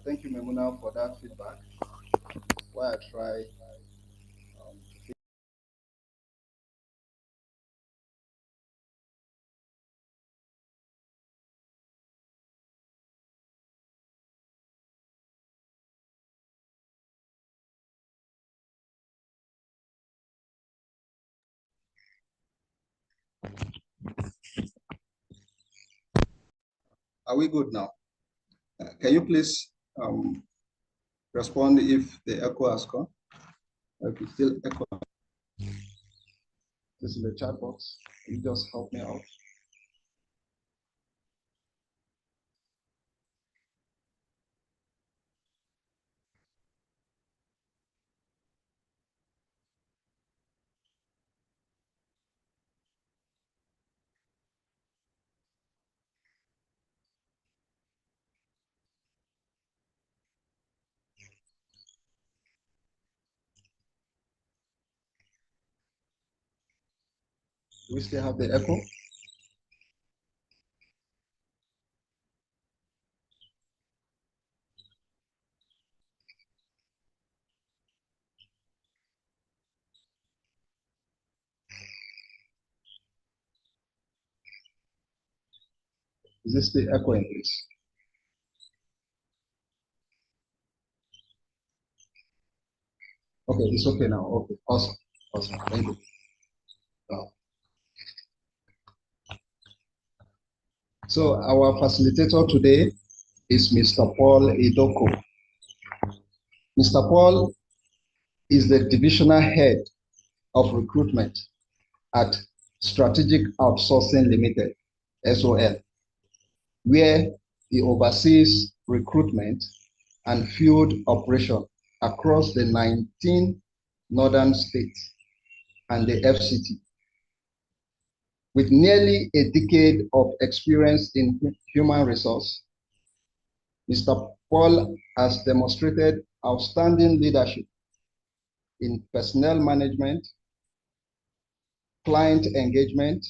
Thank you, Memuna, for that feedback. While I try to Are we good now? Can you please respond if the echo has come? If it's still echo, this is the chat box. Can you just help me out? Do we still have the echo? Is this still echoing, please? Okay, it's okay now. Okay, awesome. Awesome. Thank you. So our facilitator today is Mr. Paul Idoko. Mr. Paul is the divisional head of recruitment at Strategic Outsourcing Limited, SOL, where he oversees recruitment and field operation across the 19 northern states and the FCT. With nearly a decade of experience in human resource, Mr. Paul has demonstrated outstanding leadership in personnel management, client engagement,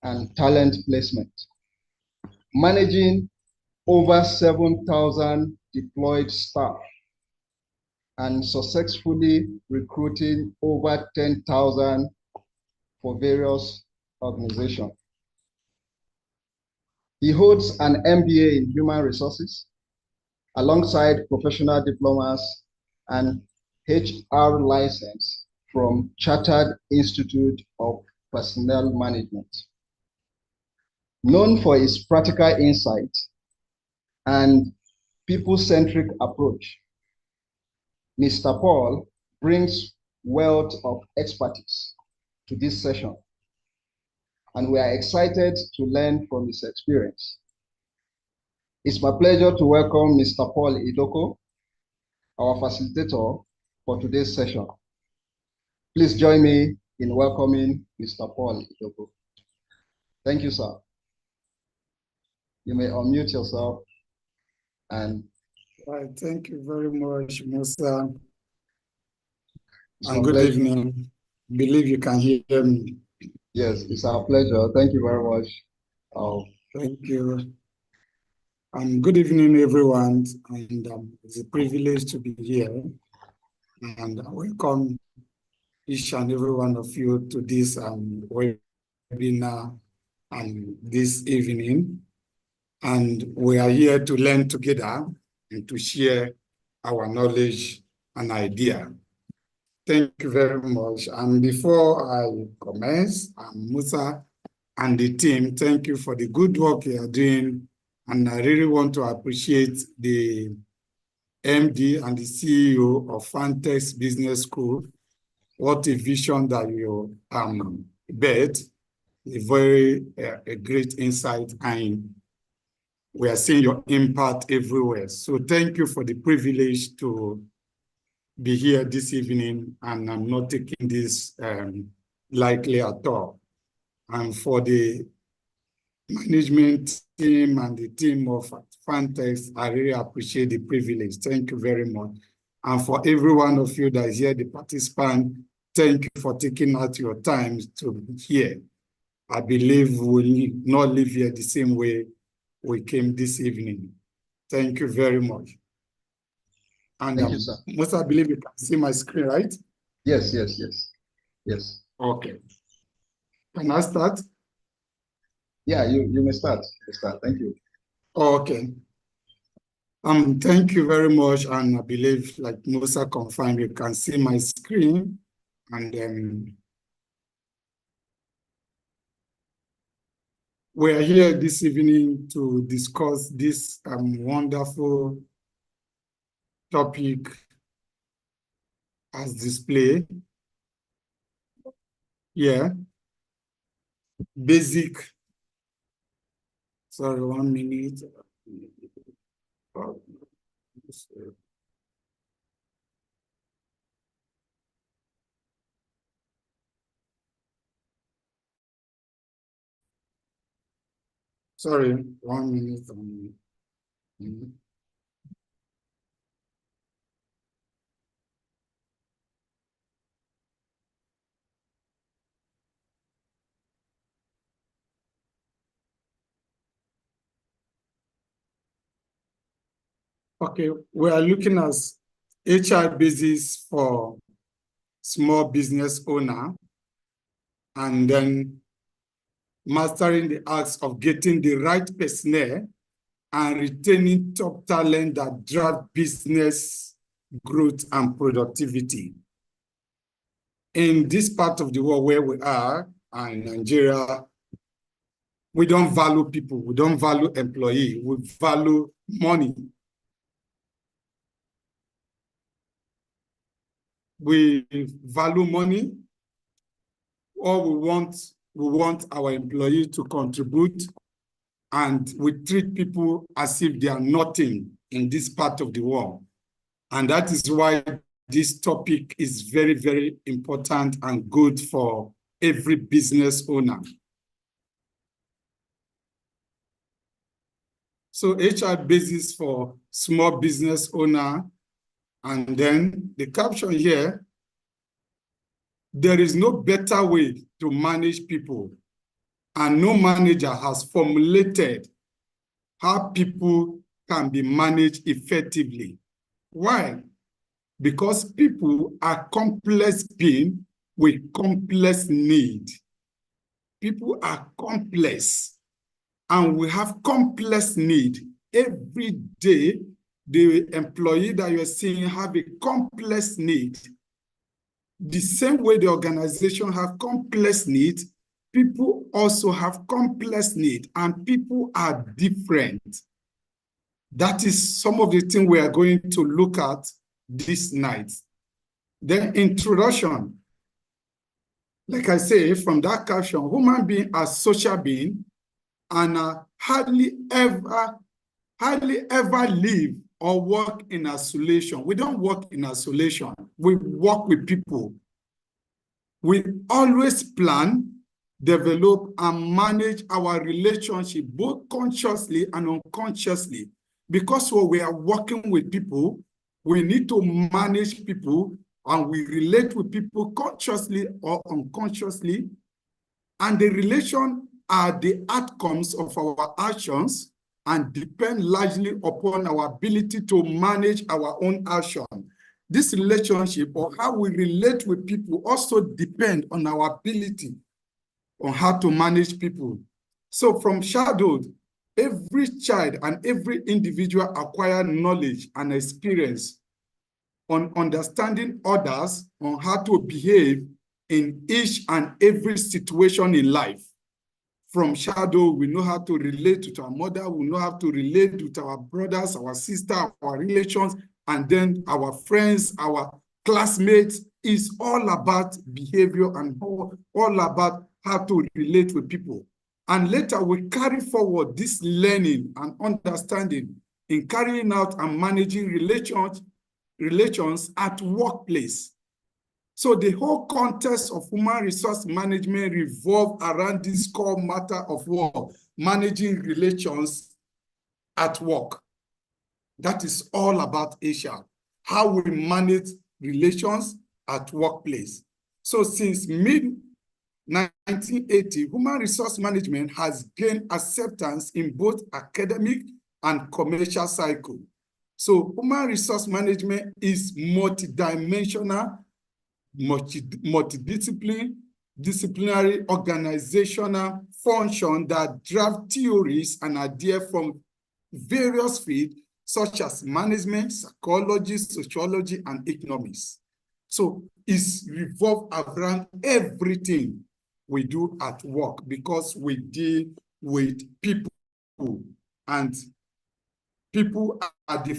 and talent placement, managing over 7,000 deployed staff and successfully recruiting over 10,000 for various organizations. He holds an MBA in human resources alongside professional diplomas and HR license from Chartered Institute of Personnel Management. Known for his practical insight and people-centric approach, Mr. Paul brings wealth of expertise to this session, and we are excited to learn from his experience. It's my pleasure to welcome Mr. Paul Idoko, our facilitator for today's session. Please join me in welcoming Mr. Paul Idoko. Thank you, sir. You may unmute yourself and. Thank you very much, Musa. And good evening. Believe you can hear me. Yes, it's our pleasure. Thank you very much. Thank you. Good evening, everyone. And it's a privilege to be here. And I welcome each and every one of you to this webinar this evening. And we are here to learn together and to share our knowledge and idea. Thank you very much. And before I commence, Musa and the team, thank you for the good work you are doing. And I really want to appreciate the MD and the CEO of Fantel Business School. What a vision that you bet, a great insight, and we are seeing your impact everywhere. So thank you for the privilege to be here this evening, and I'm not taking this lightly at all. And for the management team and the team of Fantel, I really appreciate the privilege. Thank you very much. And for every one of you that is here, the participant, thank you for taking out your time to be here. I believe we will not live here the same way we came this evening. Thank you very much. And Thank you, sir. most I believe you can see my screen, right? Yes. Okay. Can I start? Yeah, you may start. Thank you. Okay. Thank you very much. And I believe, like Musa confirmed, you can see my screen. And we are here this evening to discuss this wonderful topic as displayed. Yeah. Basic. Sorry, 1 minute. Sorry, 1 minute. Okay, we are looking at HR basis for small business owner, and then mastering the arts of getting the right personnel and retaining top talent that drive business growth and productivity. In this part of the world where we are, in Nigeria, we don't value people, we don't value employee, we value money. We value money, or we want our employee to contribute, and we treat people as if they are nothing in this part of the world. And that is why this topic is very, very important and good for every business owner. So HR basis for small business owner, and then the caption here, there is no better way to manage people, and no manager has formulated how people can be managed effectively. Why? Because people are complex beings with complex needs. People are complex, and we have complex need. Every day, the employee that you're seeing have a complex need. The same way the organization have complex needs, people also have complex needs, and people are different. That is some of the things we are going to look at this night. The introduction, like I say, from that caption, human being are social being and hardly ever live or work in isolation. We don't work in isolation. We work with people. We always plan, develop, and manage our relationship, both consciously and unconsciously. Because when we are working with people, we need to manage people, and we relate with people consciously or unconsciously. And the relation are the outcomes of our actions and depend largely upon our ability to manage our own action. This relationship, or how we relate with people, also depend on our ability on how to manage people. So from childhood, every child and every individual acquire knowledge and experience on understanding others, on how to behave in each and every situation in life. From childhood, we know how to relate with our mother, we know how to relate with our brothers, our sisters, our relations, and then our friends, our classmates. Is all about behavior and all about how to relate with people. And later we carry forward this learning and understanding in carrying out and managing relations at workplace. So the whole context of human resource management revolves around this core matter of work, managing relations at work. That is all about HR, how we manage relations at workplace. So since mid-1980, human resource management has gained acceptance in both academic and commercial cycles. So human resource management is multidimensional, multidisciplinary organizational function that draft theories and ideas from various fields such as management, psychology, sociology, and economics. So it's revolved around everything we do at work because we deal with people, and people are the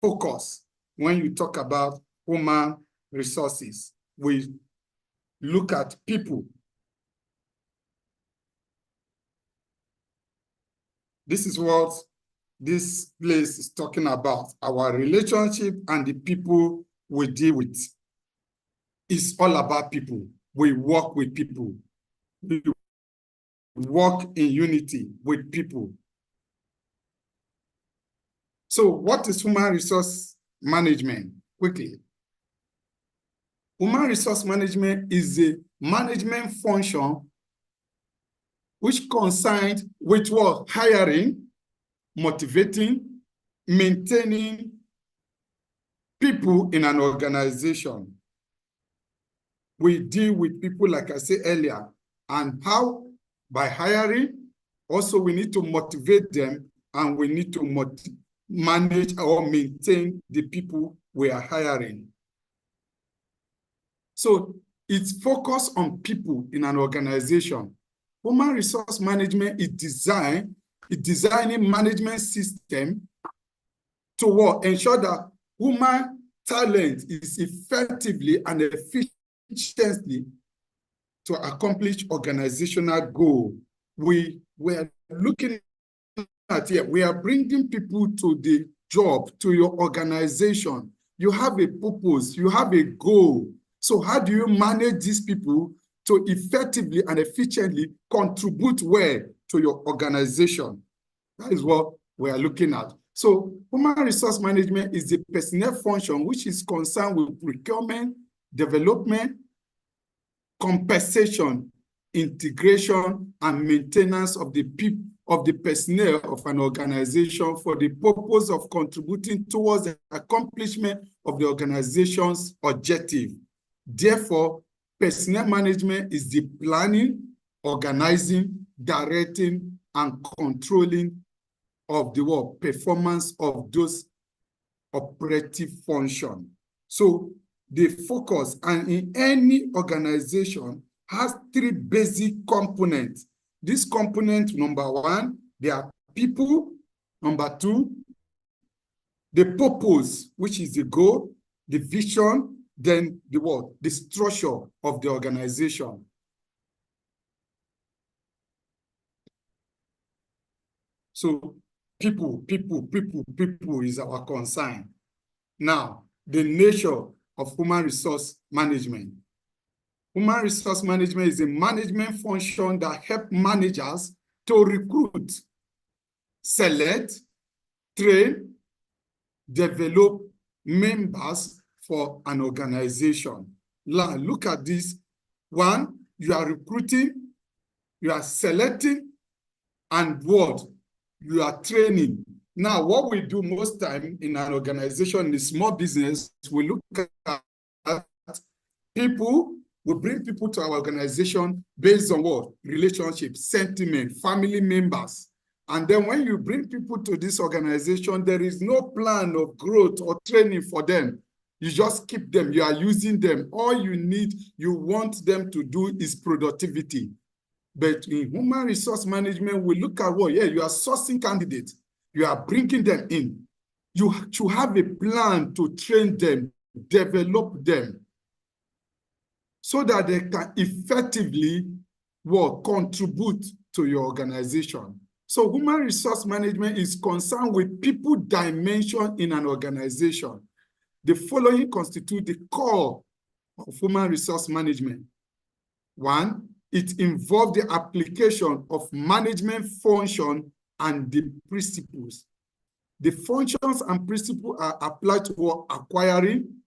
focus when you talk about human resources. We look at people. This is what this place is talking about, our relationship and the people we deal with. It's all about people. We work with people. We work in unity with people. So what is human resource management? Quickly. Human resource management is a management function which concerns with what? Hiring, motivating, maintaining people in an organization. We deal with people, like I said earlier, and how? By hiring. Also, we need to motivate them, and we need to manage or maintain the people we are hiring. So it's focused on people in an organization. Human resource management is designing management system to what? Ensure that human talent is effectively and efficiently to accomplish organizational goal. We were looking at here, we are bringing people to the job, to your organization. You have a purpose, you have a goal. So how do you manage these people to effectively and efficiently contribute well to your organization? That is what we are looking at. So human resource management is the personnel function which is concerned with procurement, development, compensation, integration, and maintenance of the people, of the personnel of an organization for the purpose of contributing towards the accomplishment of the organization's objective. Therefore, personnel management is the planning, organizing, directing, and controlling of the work performance of those operative functions. So the focus, and in any organization, has three basic components. This component, number one, they are people. Number two, the purpose, which is the goal, the vision, then the what? The structure of the organization. So people is our concern. Now, the nature of human resource management. Human resource management is a management function that helps managers to recruit, select, train, develop members for an organization. Now, look at this. One, you are recruiting, you are selecting, and what? You are training. Now, what we do most time in an organization, in a small business, we look at people. We bring people to our organization based on what? Relationships, sentiment, family members. And then when you bring people to this organization, there is no plan of growth or training for them. You just keep them. You are using them. All you want them to do is productivity. But in human resource management, we look at what? Yeah, you are sourcing candidates. You are bringing them in. You should have a plan to train them, develop them, so that they can effectively contribute to your organization. So human resource management is concerned with people dimension in an organization. The following constitute the core of human resource management. One, it involves the application of management function and the principles. The functions and principles are applied to acquiring,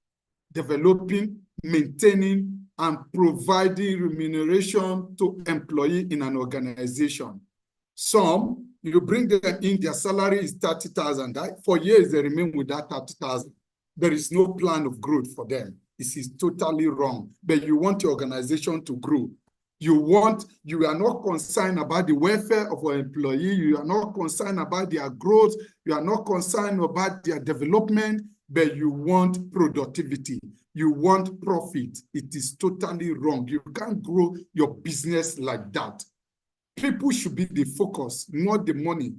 developing, maintaining, and providing remuneration to employees in an organization. Some, you bring them in, their salary is 30,000. For years, they remain with that 30,000. There is no plan of growth for them. This is totally wrong. But you want your organization to grow. You are not concerned about the welfare of your employee. You are not concerned about their growth. You are not concerned about their development, but you want productivity. You want profit. It is totally wrong. You can't grow your business like that. People should be the focus, not the money.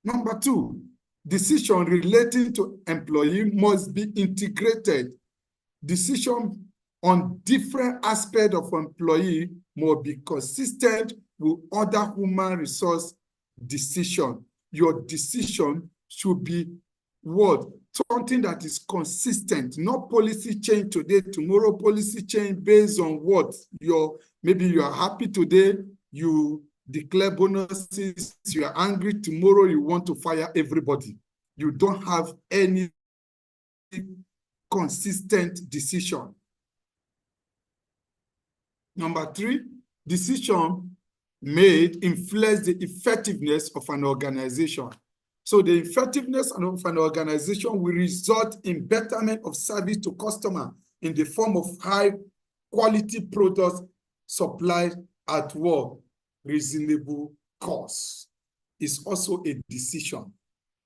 Number two, decision relating to employee must be integrated. Decision on different aspects of employee must be consistent with other human resource decision. Your decision should be what? Something that is consistent, not policy change today, tomorrow policy change based on what? Maybe you are happy today, you declare bonuses, you are angry tomorrow, you want to fire everybody. You don't have any consistent decision. Number three, decision made influence the effectiveness of an organization. So the effectiveness of an organization will result in betterment of service to customer in the form of high quality products supplied at what? Reasonable cost. Is also a decision.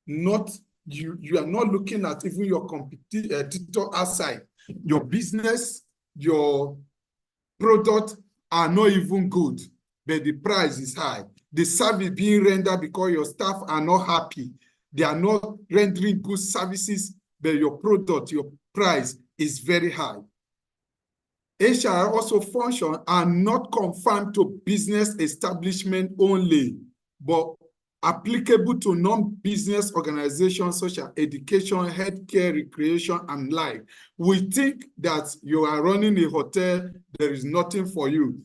Not you are not looking at even your competitor outside. Your business, your product are not even good, but the price is high. The service being rendered because your staff are not happy. They are not rendering good services, but your product, your price is very high. HR also function are not confined to business establishment only, but applicable to non-business organizations such as education, healthcare, recreation, and life. We think that you are running a hotel, there is nothing for you.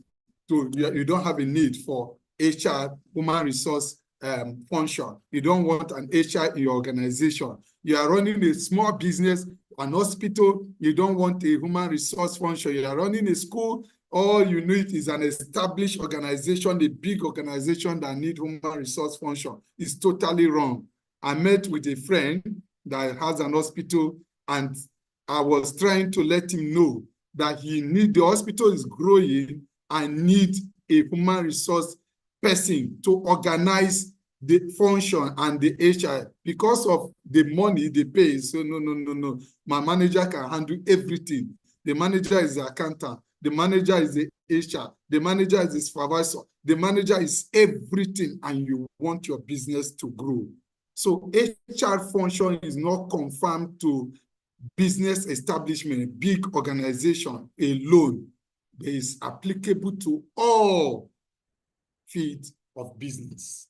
You don't have a need for HR, human resource function. You don't want an HR in your organization. You are running a small business, an hospital, you don't want a human resource function. You are running a school, all you need is an established organization, a big organization that needs human resource function. It's totally wrong. I met with a friend that has an hospital, and I was trying to let him know that the hospital is growing and need a human resource person to organize the function and the HR because of the money they pay. So no. My manager can handle everything. The manager is the accountant. The manager is the HR. The manager is the supervisor. The manager is everything, and you want your business to grow. So HR function is not confined to business establishment, big organization alone. It is applicable to all fields of business.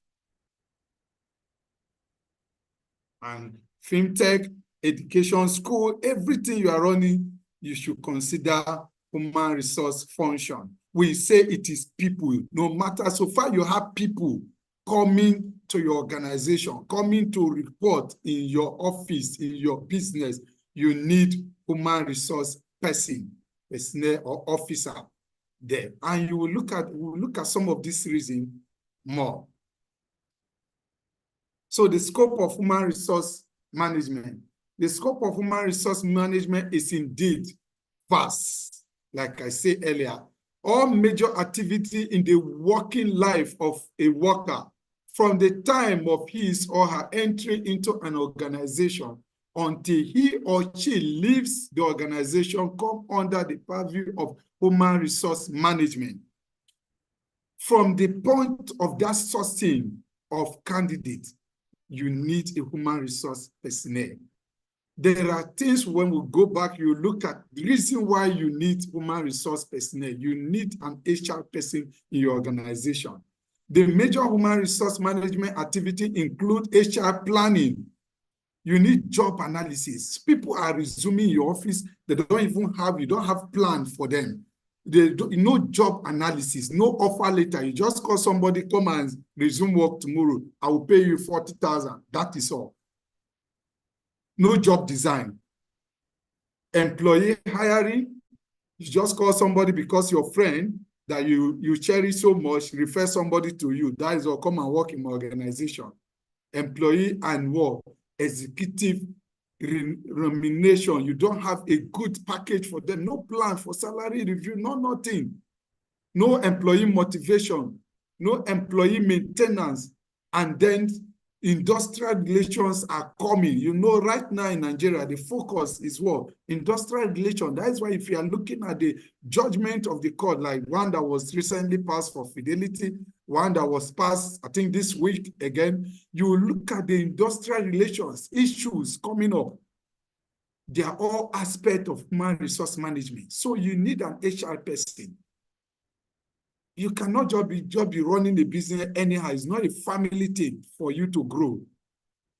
And fintech, education, school, everything you are running, you should consider human resource function. We say it is people. No matter, so far you have people coming to your organization, coming to report in your office, in your business, you need human resource person, personnel or officer there. And you will look at some of these reasons more. So the scope of human resource management. The scope of human resource management is indeed vast. Like I said earlier, all major activity in the working life of a worker from the time of his or her entry into an organization until he or she leaves the organization come under the purview of human resource management. From the point of that sourcing of candidates, you need a human resource personnel. There are things when we go back, you look at the reason why you need human resource personnel. You need an HR person in your organization. The major human resource management activity include HR planning. You need job analysis. People are resuming your office. You don't have plan for them. No job analysis, no offer letter. You just call somebody, come and resume work tomorrow. I will pay you 40,000. That is all. No job design. Employee hiring, you just call somebody because your friend, that you cherish so much, refer somebody to you. That is all, come and work in my organization. Employee and what? Executive remuneration. You don't have a good package for them, no plan for salary review, no nothing. No employee motivation, no employee maintenance, and then industrial relations are coming. You know, right now in Nigeria, the focus is what? Industrial relations. That is why if you are looking at the judgment of the court, like one that was recently passed for Fidelity, one that was passed, I think this week again, you look at the industrial relations issues coming up. They are all aspects of human resource management. So you need an HR person. You cannot just be running a business anyhow. It's not a family thing for you to grow.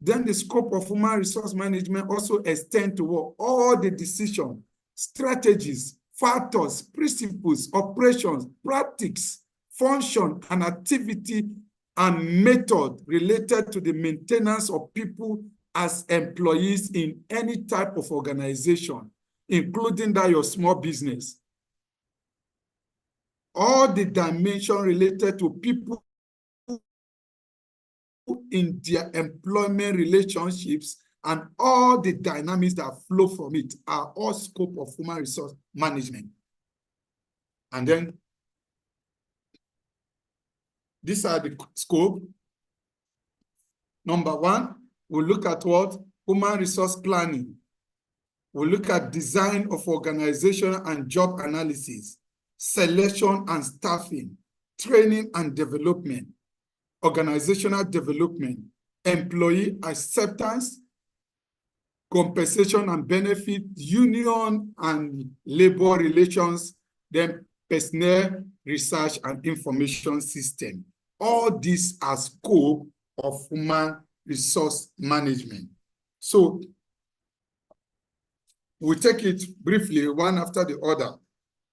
Then the scope of human resource management also extends to what? All the decisions, strategies, factors, principles, operations, practices, function, and activity and method related to the maintenance of people as employees in any type of organization, including that your small business. All the dimensions related to people in their employment relationships and all the dynamics that flow from it are all scope of human resource management. And then these are the scope. Number one, we'll look at what? Human resource planning. We'll look at design of organization and job analysis, selection and staffing, training and development, organizational development, employee acceptance, compensation and benefit, union and labor relations, then personnel research and information system. All these are scope of human resource management. So we'll take it briefly, one after the other.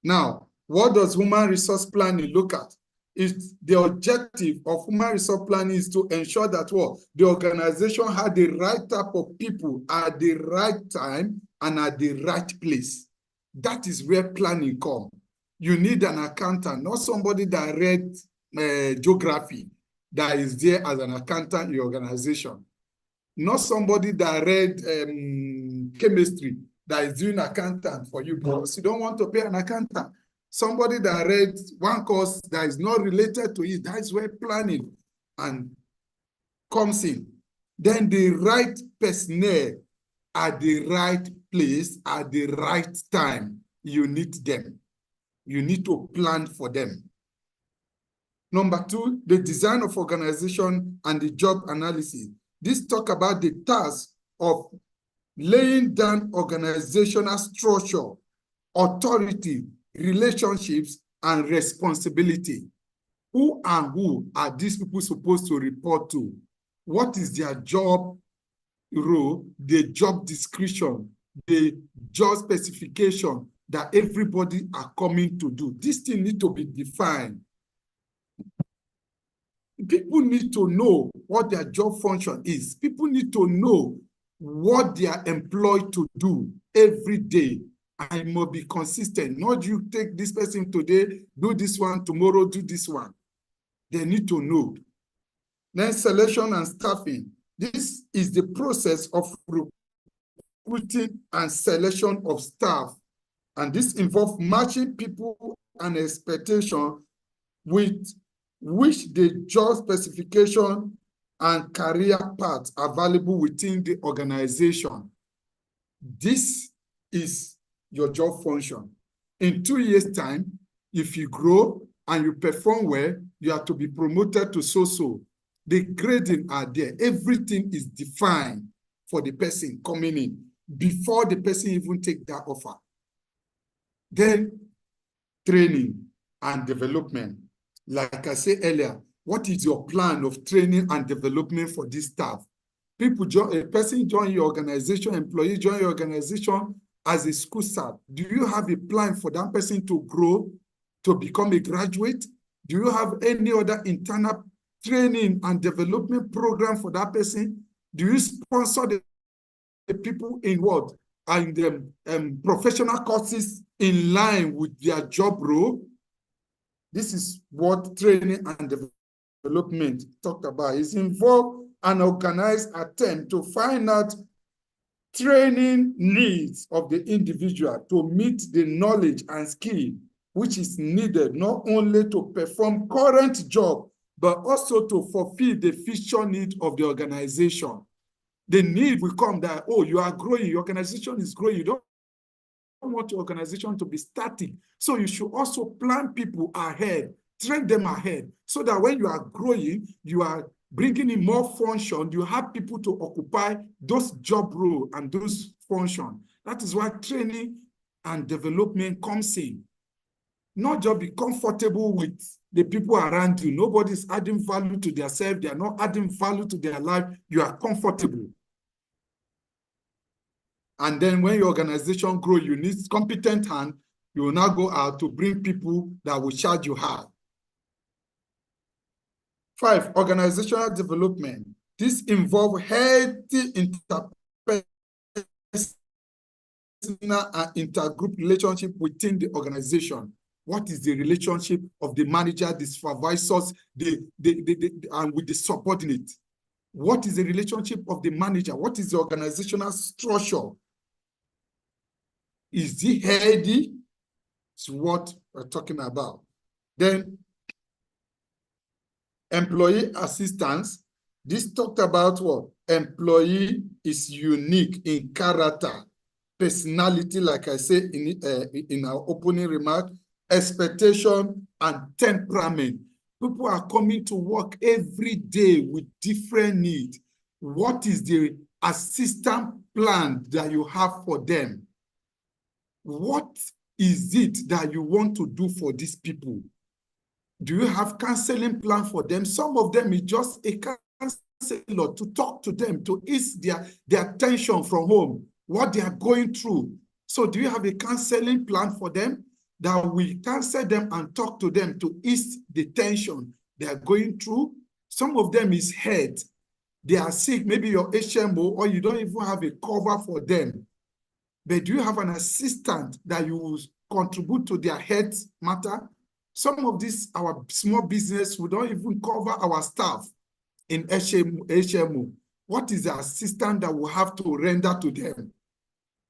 Now, what does human resource planning look at? Is the objective of human resource planning is to ensure that what the organization had the right type of people at the right time and at the right place. That is where planning comes. You need an accountant, not somebody that read geography that is there as an accountant in your organization. Not somebody that read chemistry that is doing accountant for you because you don't want to pay an accountant. Somebody that read one course that is not related to it, that's where planning and comes in. Then the right personnel at the right place at the right time, you need them. You need to plan for them. Number two, the design of organization and the job analysis. This talk about the task of laying down organizational structure, authority, relationships, and responsibility. Who and who are these people supposed to report to? What is their job role, the job description, the job specification that everybody are coming to do? This thing need to be defined. People need to know what their job function is. People need to know what they are employed to do every day. I must be consistent. Not you take this person today, do this one, tomorrow do this one. They need to know. Then selection and staffing. This is the process of recruiting and selection of staff. And this involves matching people and expectation with which the job specification and career paths are available within the organization. This is your job function. In 2 years' time, if you grow and you perform well, you are to be promoted to so-so. The grading are there. Everything is defined for the person coming in before the person even take that offer. Then training and development. Like I said earlier, what is your plan of training and development for this staff? People join, a person join your organization, employee join your organization as a school staff. Do you have a plan for that person to grow, to become a graduate? Do you have any other internal training and development program for that person? Do you sponsor the people in what? And the professional courses in line with their job role? This is what training and development talked about. It's involved an organized attempt to find out training needs of the individual to meet the knowledge and skill which is needed not only to perform current job, but also to fulfill the future need of the organization. The need will come that, oh, you are growing, your organization is growing, you don't want your organization to be static. So you should also plan people ahead, train them ahead, so that when you are growing, you are bringing in more function, you have people to occupy those job roles and those functions. That is why training and development comes in. Not just be comfortable with the people around you. Nobody's adding value to themselves. They are not adding value to their life. You are comfortable. And then when your organization grows, you need competent hand. You will now go out to bring people that will charge you hard. 5, organizational development. This involves healthy interpersonal and intergroup relationship within the organization. What is the relationship of the manager, the supervisors, and with the subordinate? What is the relationship of the manager? What is the organizational structure? Is it healthy? It's what we're talking about. Then employee assistance. This talked about what? Employee is unique in character, personality, like I said in our opening remark, expectation, and temperament. People are coming to work every day with different needs. What is the assistance plan that you have for them? What is it that you want to do for these people? Do you have counseling plan for them? Some of them is just a counselor to talk to them, to ease their tension from home, what they are going through. So do you have a counseling plan for them that we counsel them and talk to them to ease the tension they are going through? Some of them is head. They are sick, maybe your HMO, or you don't even have a cover for them. But do you have an assistant that you will contribute to their health matter? Some of these, our small business, we don't even cover our staff in HMO. What is the assistant that we have to render to them?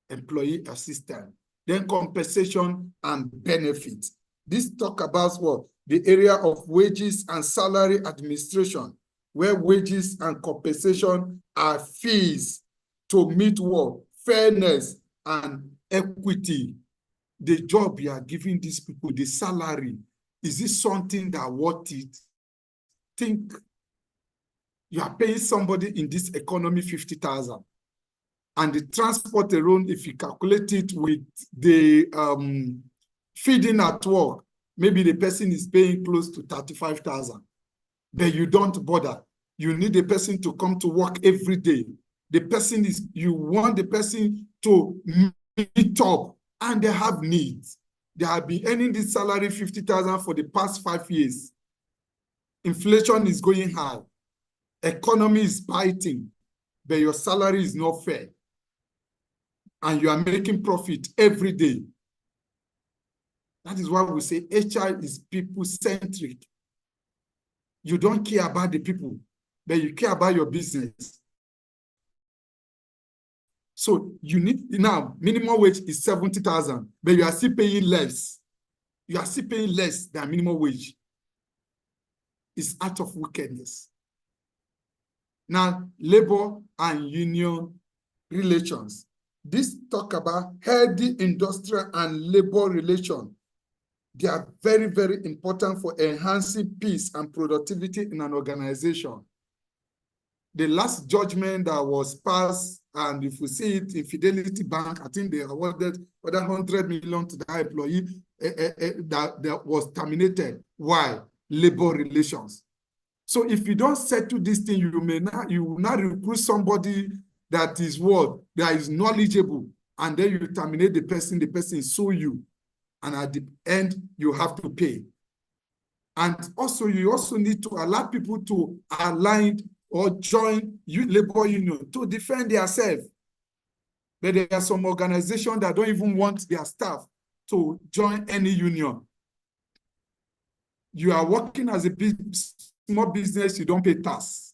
Employee assistant. Then compensation and benefits. This talk about what? The area of wages and salary administration, where wages and compensation are fees to meet what? Fairness and equity. The job you are giving these people, the salary, is this something that worth it? Think you are paying somebody in this economy 50,000, and the transport alone, if you calculate it with the feeding at work, maybe the person is paying close to 35,000. But you don't bother. You need a person to come to work every day. The person is, you want the person to meet up, and they have needs. They have been earning this salary 50,000 for the past 5 years. Inflation is going high. Economy is biting, but your salary is not fair. And you are making profit every day. That is why we say HR is people-centric. You don't care about the people, but you care about your business. So you need, now, minimum wage is 70,000, but you are still paying less. You are still paying less than minimum wage. It's out of wickedness. Now, labor and union relations. This talk about healthy industrial and labor relations. They are very, very important for enhancing peace and productivity in an organization. The last judgment that was passed, and if we see it in Fidelity Bank, I think they awarded over 100 million to that employee that was terminated. Why? Labor relations. So if you don't settle this thing, you will not recruit somebody that is what? That is knowledgeable, and then you terminate the person sue you, and at the end, you have to pay. And also, you also need to allow people to align or join labor union to defend themselves. But there are some organizations that don't even want their staff to join any union. You are working as a small business, you don't pay tax.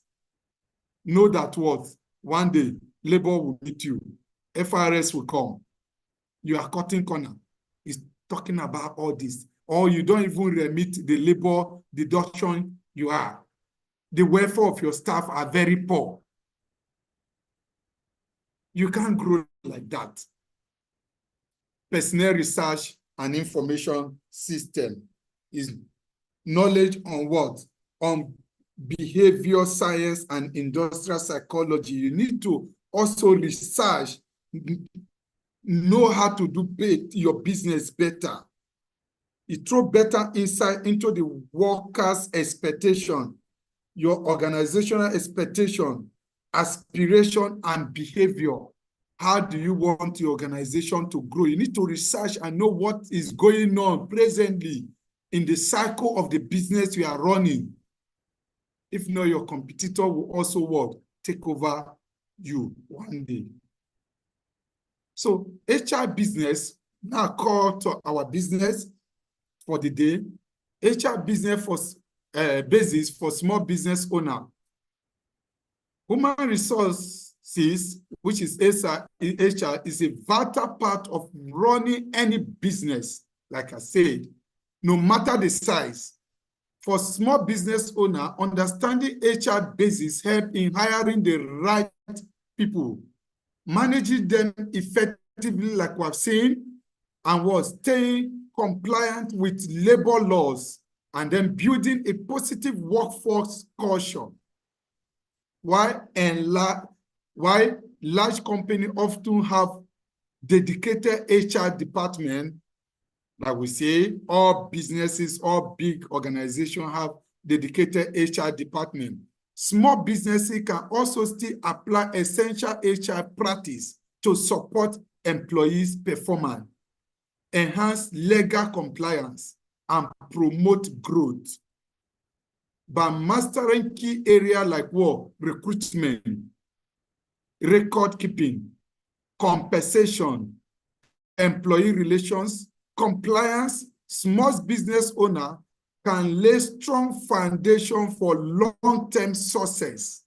Know that what? One day, labor will meet you. FRS will come. You are cutting corner. It's talking about all this. Or you don't even remit the labor deduction you are. The welfare of your staff are very poor. You can't grow like that. Personnel research and information system is knowledge on what? On behavior science and industrial psychology. You need to also research, know how to do your business better. You throw better insight into the workers' expectation, your organizational expectation, aspiration, and behavior. How do you want your organization to grow? You need to research and know what is going on presently in the cycle of the business you are running. If not, your competitor will also what? Take over you one day. So HR business, now call to our business for the day. HR business for basis for small business owner. Human resources, which is HR, is a vital part of running any business, like I said, no matter the size. For small business owner, understanding HR basis help in hiring the right people, managing them effectively, like we've seen, and was staying compliant with labor laws, and then building a positive workforce culture. Why large companies often have dedicated HR department, like we say, all businesses, all big organizations have dedicated HR department. Small businesses can also still apply essential HR practice to support employees' performance, enhance legal compliance, and promote growth. By mastering key areas like what? Recruitment, record keeping, compensation, employee relations, compliance, small business owner can lay strong foundation for long-term success.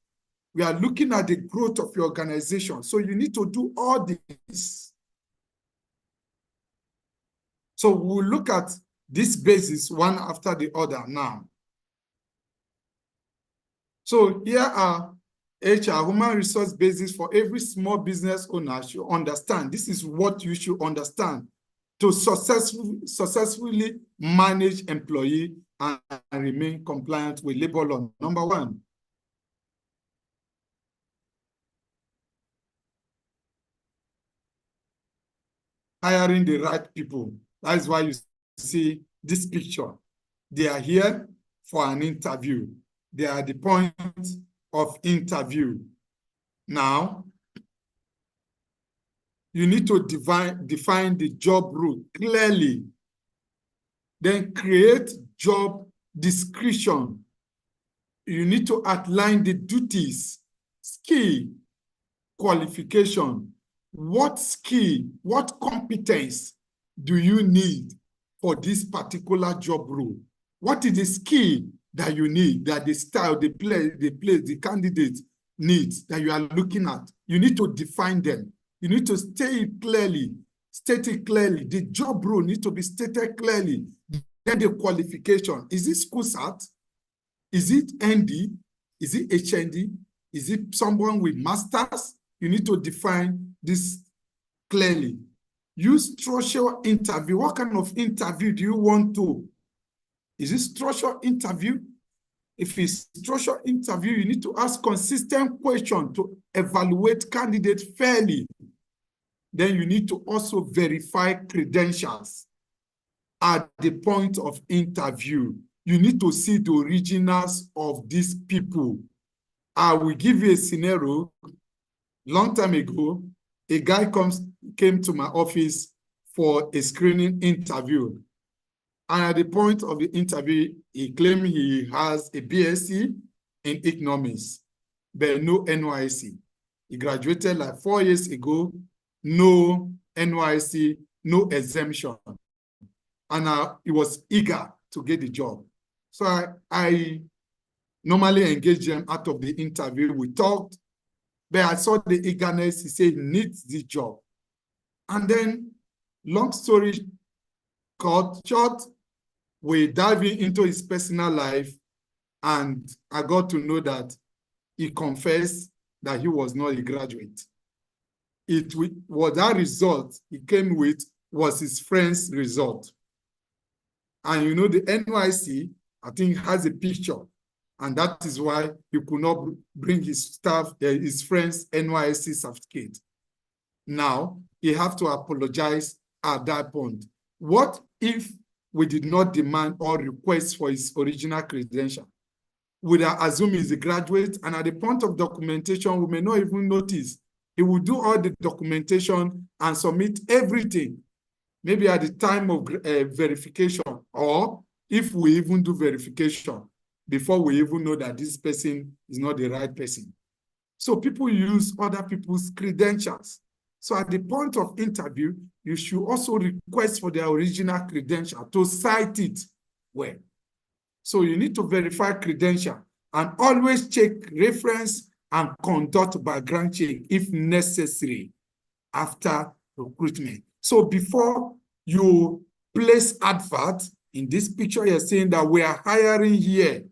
We are looking at the growth of your organization. So you need to do all this. So we'll look at this basis one after the other now. So here are HR, human resource basis for every small business owner should understand. This is what you should understand to successfully manage employee and remain compliant with labor law. Number one, hiring the right people. That is why you see this picture. They are here for an interview. They are at the point of interview. Now, you need to define the job role clearly. Then create job description. You need to outline the duties, skill, qualification. What skill, what competence do you need for this particular job role? What is the skill that you need, that the style, the place, the candidate needs that you are looking at? You need to define them. You need to state it clearly. The job role needs to be stated clearly. Then the qualification. Is it school cert? Is it ND? Is it HND? Is it someone with masters? You need to define this clearly. Use structural interview. What kind of interview do you want to? Is it structural interview? If it's structural interview, you need to ask consistent questions to evaluate candidates fairly. Then you need to also verify credentials at the point of interview. You need to see the originals of these people. I will give you a scenario. Long time ago, a guy came to my office for a screening interview. And at the point of the interview, he claimed he has a BSc in economics, but no NYC. He graduated like 4 years ago, no NYC, no exemption. And he was eager to get the job. So I normally engage them out of the interview. We talked, but I saw the eagerness. He said he needs the job. And then, long story short, we dive into his personal life, and I got to know that he confessed that he was not a graduate. It was that result he came with was his friend's result. And you know, the NYC, I think, has a picture, and that is why he could not bring his staff, his friend's NYC certificate. Now, he have to apologize at that point. What if we did not demand or request for his original credential? Would I assume he's a graduate, and at the point of documentation, we may not even notice. He will do all the documentation and submit everything, maybe at the time of verification, or if we even do verification, before we even know that this person is not the right person. So people use other people's credentials. So at the point of interview, you should also request for their original credential to cite it well. So you need to verify credential and always check reference and conduct background check if necessary after recruitment. So before you place advert, in this picture, you're saying that we are hiring here.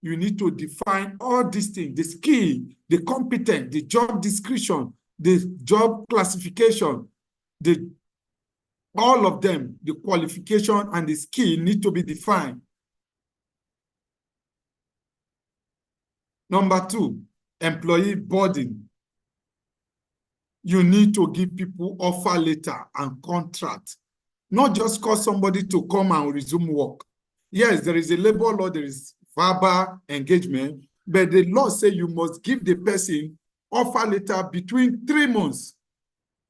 You need to define all these things, the skill, the competence, the job description, the job classification, all of them, the qualification and the skill need to be defined. Number 2, employee boarding. You need to give people offer letter and contract, not just call somebody to come and resume work. Yes, there is a labor law, there is verbal engagement, but the law says you must give the person offer letter between 3 months.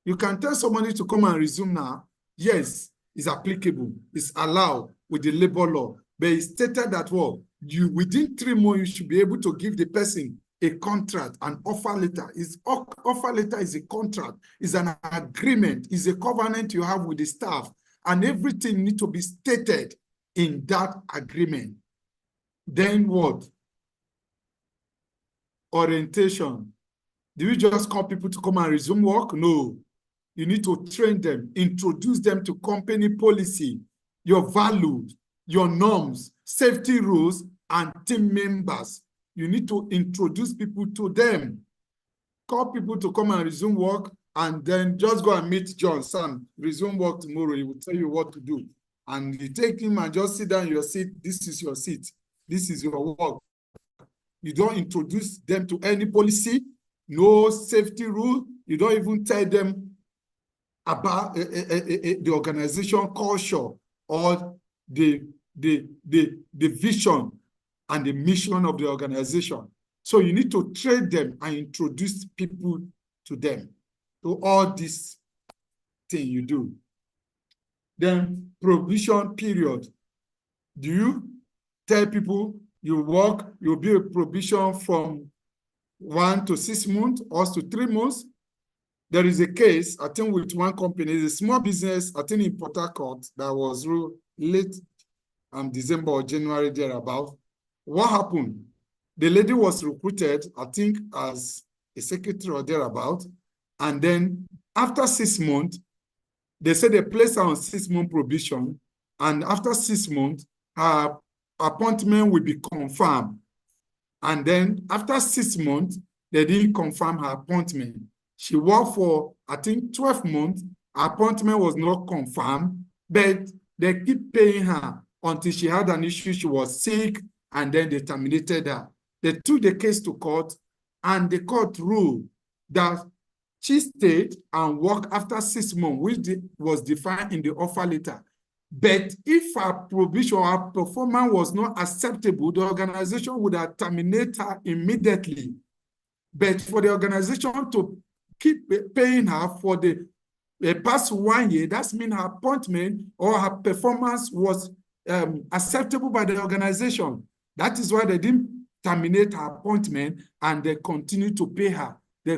You can tell somebody to come and resume now. Yes, it's applicable, it's allowed with the labor law, but it's stated that within 3 months you should be able to give the person a contract, an offer letter. Offer letter is a contract, is an agreement, is a covenant you have with the staff, and everything needs to be stated in that agreement. Then what? Orientation. Do you just call people to come and resume work? No. You need to train them, introduce them to company policy, your values, your norms, safety rules, and team members. You need to introduce people to them. Call people to come and resume work, and then just go and meet John, Sam, resume work tomorrow. He will tell you what to do. And you take him and just sit down in your seat. This is your seat. This is your work. You don't introduce them to any policy, no safety rule. You don't even tell them about the organization culture or the vision and the mission of the organization. So you need to train them and introduce people to them, to all this thing you do. Then probation period. Do you tell people you work, you'll be a probation from 1 to 6 months or to 3 months? There is a case, I think, with one company, it's a small business, I think in Port Harcourt, that was late December or January thereabout. What happened? The lady was recruited, I think, as a secretary or thereabout. And then after 6 months, they said they placed her on 6-month probation. And after 6 months, her appointment will be confirmed. And then after 6 months, they didn't confirm her appointment. She worked for, I think, 12 months. Her appointment was not confirmed, but they keep paying her until she had an issue. She was sick, and then they terminated her. They took the case to court, and the court ruled that she stayed and worked after 6 months, which was defined in the offer letter. But if her probation or her performance was not acceptable, the organization would have terminated her immediately. But for the organization to keep paying her for the past 1 year, that means her appointment or her performance was acceptable by the organization. That is why they didn't terminate her appointment, and they continued to pay her. They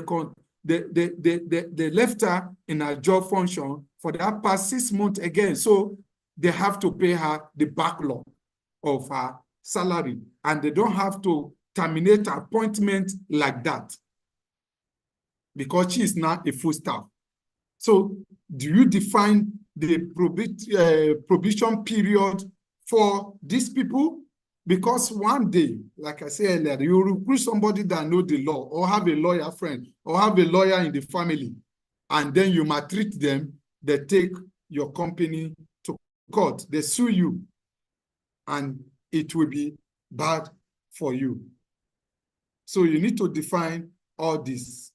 left her in her job function for that past 6 months again. So they have to pay her the backlog of her salary, and they don't have to terminate appointment like that because she is now a full staff. So do you define the provision period for these people? Because one day, like I said earlier, you recruit somebody that knows the law or have a lawyer friend or have a lawyer in the family, and then you maltreat them, they take your company to court, they sue you, and it will be bad for you. So you need to define all this.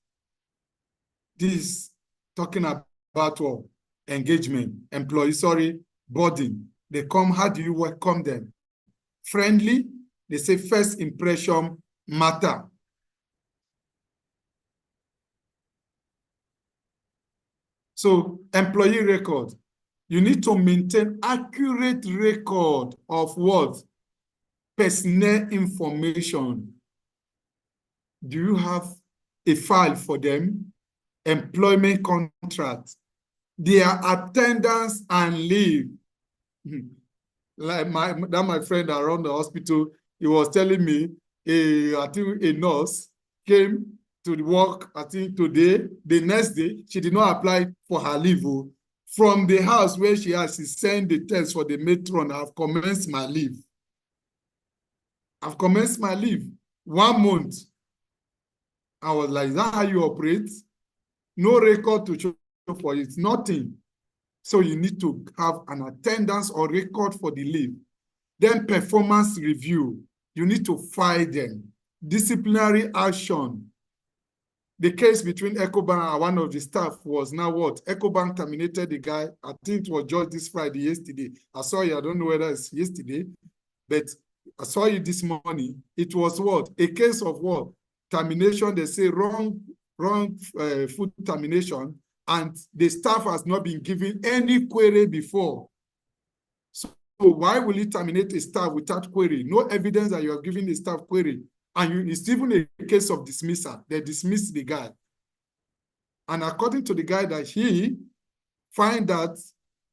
This talking about what? Engagement, employee, burden. They come, how do you welcome them? Friendly, they say first impression matter. So employee record, you need to maintain accurate record of what? Personnel information. Do you have a file for them? Employment contract, their attendance and leave. Like my friend around the hospital, he was telling me, I think a nurse came to work, I think today, the next day, she did not apply for her leave. From the house where she has, she sent the text for the matron, I've commenced my leave. I've commenced my leave. 1 month. I was like, is that how you operate? No record to show for it, nothing. So you need to have an attendance or record for the leave. Then performance review. You need to file them. Disciplinary action. The case between Ecobank and one of the staff was now what? Ecobank terminated the guy. I think it was just this Friday, yesterday. I saw you. I don't know whether it's yesterday, but I saw you this morning. It was what? A case of what? Termination. They say wrong food termination, and the staff has not been given any query before. So why will you terminate a staff without query? No evidence that you are giving the staff query. And it's even a case of dismissal. They dismissed the guy. And according to the guy, that he find out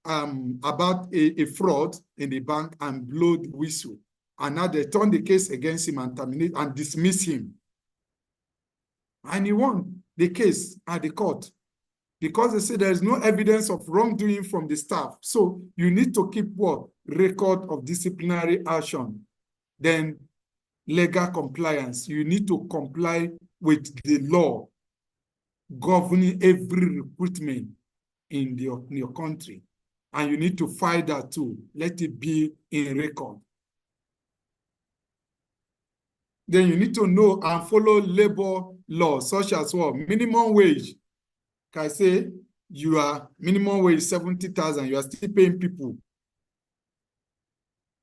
about a fraud in the bank and blow the whistle. And now they turn the case against him and terminate and dismiss him. And he won the case at the court because they say there is no evidence of wrongdoing from the staff. So you need to keep what? Record of disciplinary action. Then legal compliance. You need to comply with the law governing every recruitment in your country. And you need to file that too. Let it be in record. Then you need to know and follow labor laws, such as what? Minimum wage. Can I say you are minimum wage 70,000, you are still paying people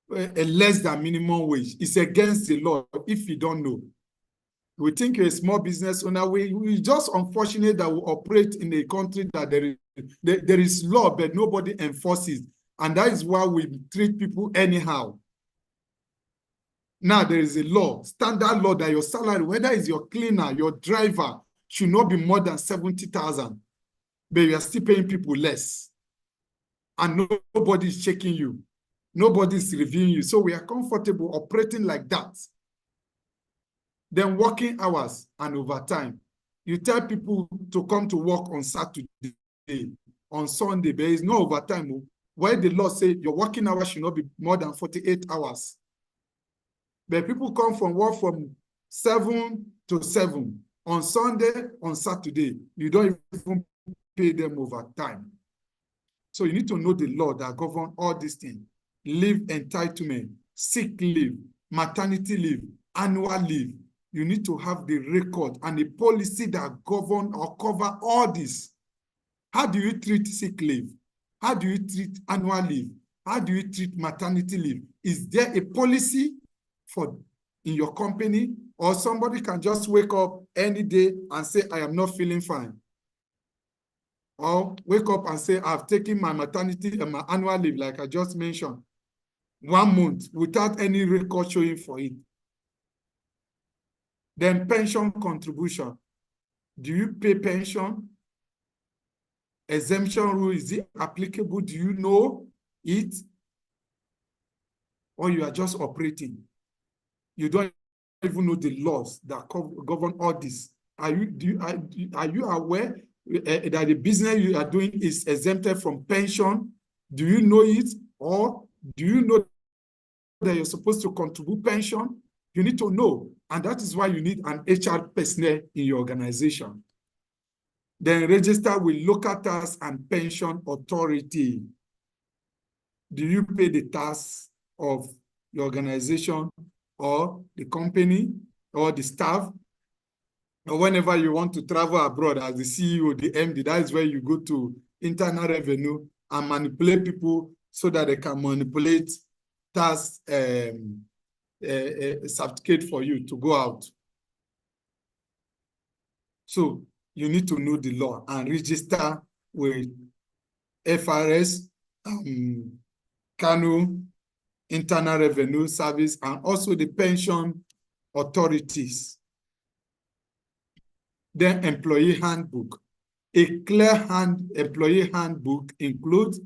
less than minimum wage. It's against the law if you don't know. We think you're a small business owner. We just unfortunate that we operate in a country that there is law, but nobody enforces. And that is why we treat people anyhow. Now there is a law, standard law, that your salary, whether it's your cleaner, your driver, should not be more than 70,000. But you are still paying people less. And nobody is checking you. Nobody is reviewing you. So we are comfortable operating like that. Then working hours and overtime. You tell people to come to work on Saturday, on Sunday, there is no overtime. Where the law says your working hours should not be more than 48 hours. But people come from work from 7 to 7. On Sunday, on Saturday, you don't even pay them overtime. So you need to know the law that governs all these things. Leave entitlement, sick leave, maternity leave, annual leave. You need to have the record and a policy that govern or cover all this. How do you treat sick leave? How do you treat annual leave? How do you treat maternity leave? Is there a policy in your company, or somebody can just wake up any day and say, I am not feeling fine? Or wake up and say, I've taken my maternity and my annual leave, like I just mentioned, 1 month without any record showing for it. Then pension contribution. Do you pay pension? Exemption rule, is it applicable? Do you know it? Or you are just operating? You don't even know the laws that govern all this. Are you aware that the business you are doing is exempted from pension? Do you know it? Or do you know that you're supposed to contribute pension? You need to know. And that is why you need an HR personnel in your organization. Then register with local tax and pension authority. Do you pay the tax of your organization or the company or the staff? Or whenever you want to travel abroad as the CEO, the MD, that is where you go to internal revenue and manipulate people so that they can manipulate tax certificate for you to go out. So you need to know the law and register with FRS, Kano, Internal Revenue Service, and also the pension authorities. Then employee handbook. A clear employee handbook includes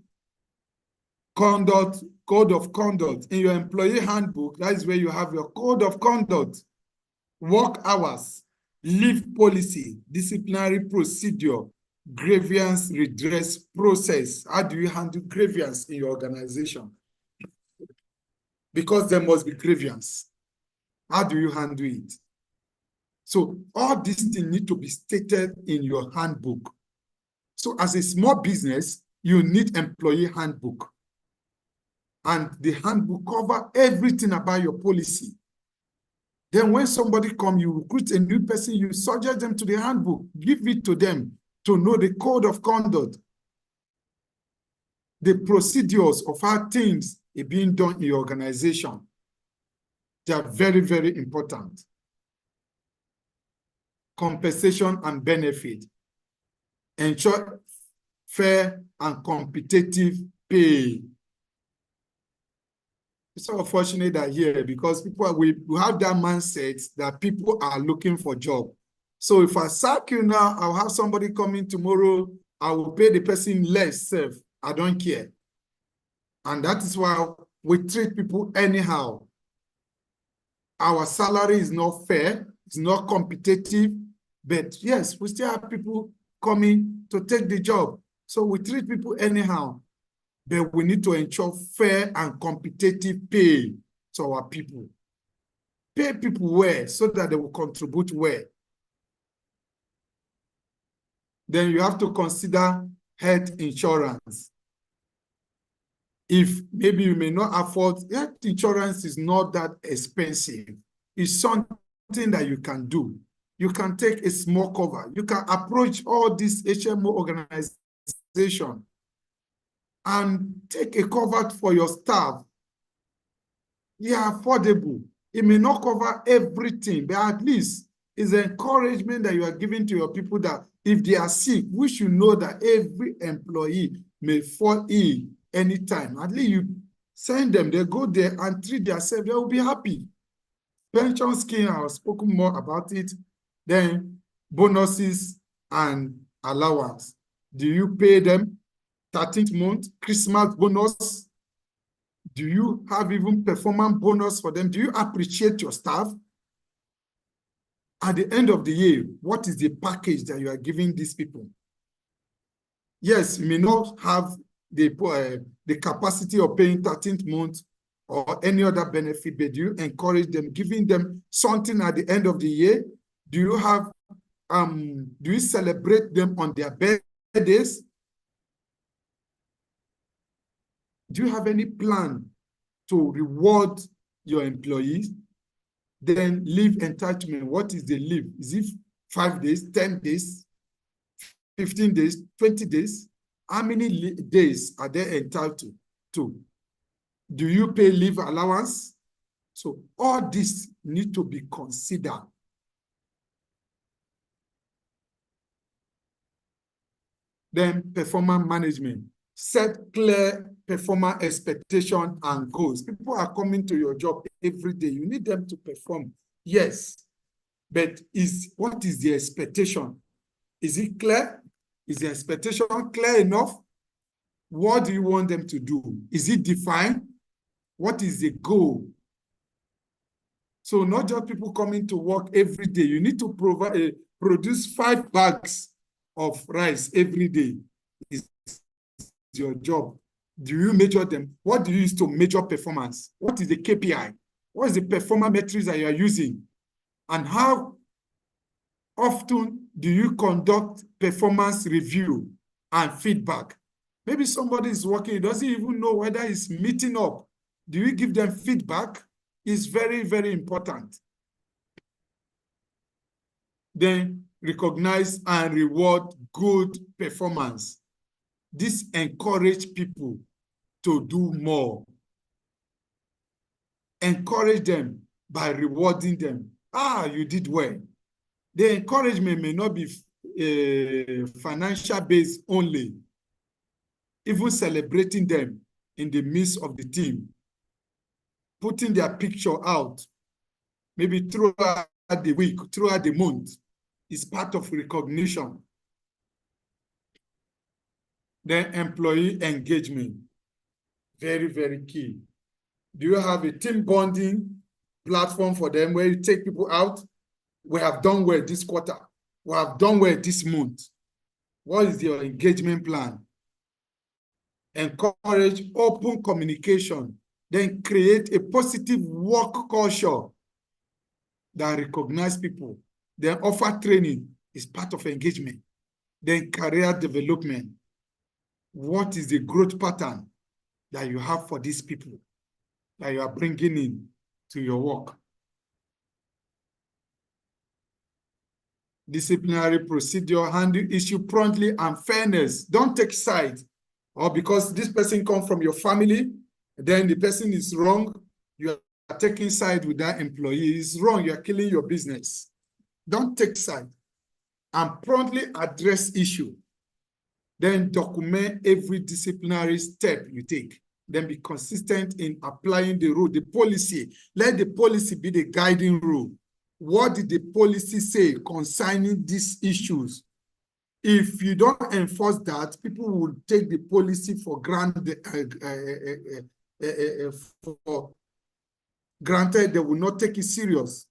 code of conduct. In your employee handbook, that is where you have your code of conduct, work hours, leave policy, disciplinary procedure, grievance redress process. How do you handle grievance in your organization? Because there must be grievance. How do you handle it? So all these things need to be stated in your handbook. So as a small business, you need employee handbook. And the handbook covers everything about your policy. Then when somebody comes, you recruit a new person, you suggest them to the handbook, give it to them to know the code of conduct, the procedures of how things are being done in your organization. They are very, very important. Compensation and benefit. Ensure fair and competitive pay. It's so unfortunate that here, because we have that mindset that people are looking for job. So if I sack you now, I'll have somebody coming tomorrow, I will pay the person less. I don't care. And that is why we treat people anyhow. Our salary is not fair, it's not competitive, but yes, we still have people coming to take the job. So we treat people anyhow. But we need to ensure fair and competitive pay to our people. Pay people well so that they will contribute well. Then you have to consider health insurance. If maybe you may not afford, health insurance is not that expensive. It's something that you can do. You can take a small cover. You can approach all these HMO organizations and take a cover for your staff. They are affordable. It may not cover everything, but at least it's an encouragement that you are giving to your people that if they are sick, we should know that every employee may fall ill anytime. At least you send them, they go there and treat themselves, they will be happy. Pension scheme, I have spoken more about it. Then bonuses and allowance. Do you pay them 13th month, Christmas bonus? Do you have even performance bonus for them? Do you appreciate your staff? At the end of the year, what is the package that you are giving these people? Yes, you may not have the capacity of paying 13th month or any other benefit, but do you encourage them, giving them something at the end of the year? Do you have, do you celebrate them on their birthdays? Do you have any plan to reward your employees? Then leave entitlement. What is the leave? Is it 5 days, 10 days, 15 days, 20 days? How many days are they entitled to? Do you pay leave allowance? So all this need to be considered. Then performance management. Set clear performance expectation and goals. People are coming to your job every day. You need them to perform. Yes. But what is the expectation? Is it clear? Is the expectation clear enough? What do you want them to do? Is it defined? What is the goal? So not just people coming to work every day. You need to produce 5 bags of rice every day. Is your job. Do you measure them? What do you use to measure performance? What is the KPI? What is the performance metrics that you are using? And how often do you conduct performance review and feedback? Maybe somebody is working, he doesn't even know whether he's meeting up. Do you give them feedback? It's very, very important. Then recognize and reward good performance. This encourages people to do more. Encourage them by rewarding them. Ah, you did well. The encouragement may not be financial based only. Even celebrating them in the midst of the team. Putting their picture out, maybe throughout the week, throughout the month, is part of recognition. Then employee engagement, very, very key. Do you have a team bonding platform for them where you take people out? We have done well this quarter. We have done well this month. What is your engagement plan? Encourage open communication. Then create a positive work culture that recognize people. Then offer training is part of engagement. Then career development. What is the growth pattern that you have for these people that you are bringing in to your work? Disciplinary procedure, handle issue promptly and fairness. Don't take sides. Or because this person comes from your family, then the person is wrong, you are taking side with that employee. It's wrong, you are killing your business. Don't take side. And promptly address issue. Then document every disciplinary step you take. Then be consistent in applying the rule, the policy. Let the policy be the guiding rule. What did the policy say concerning these issues? If you don't enforce that, people will take the policy for granted. They will not take it serious.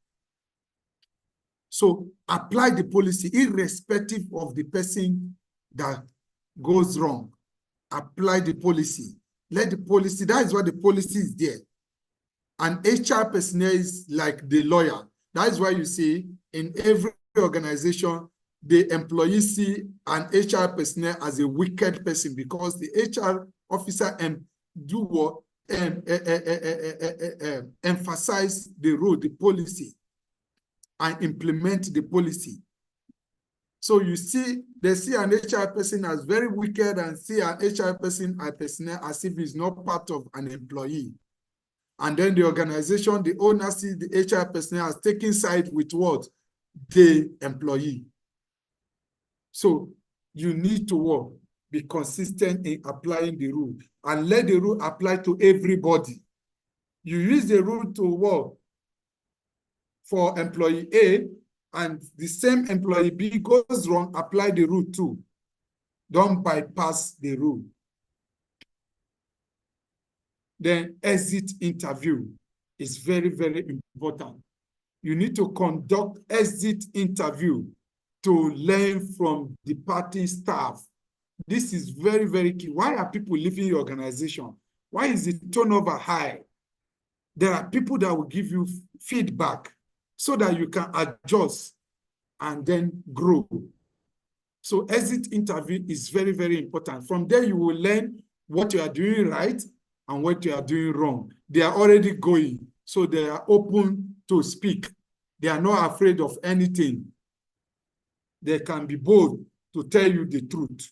So apply the policy irrespective of the person that goes wrong. Apply the policy. Let the policy, that is why the policy is there. And HR personnel is like the lawyer. That is why you see in every organization, the employees see an HR personnel as a wicked person because the HR officer emphasize the rule, the policy, and implement the policy. So you see, they see an HR person as very wicked and see an HR person as if he's not part of an employee. And then the organization, the owner sees the HR personnel as taking side with what? The employee. So you need to work, be consistent in applying the rule and let the rule apply to everybody. You use the rule to work for employee A and the same employee B goes wrong, apply the rule too. Don't bypass the rule. Then exit interview is very, very important. You need to conduct exit interview to learn from departing staff. This is very, very key. Why are people leaving your organization? Why is the turnover high? There are people that will give you feedback so that you can adjust and then grow. So exit interview is very, very important. From there, you will learn what you are doing right and what you are doing wrong. They are already going, so they are open to speak. They are not afraid of anything. They can be bold to tell you the truth.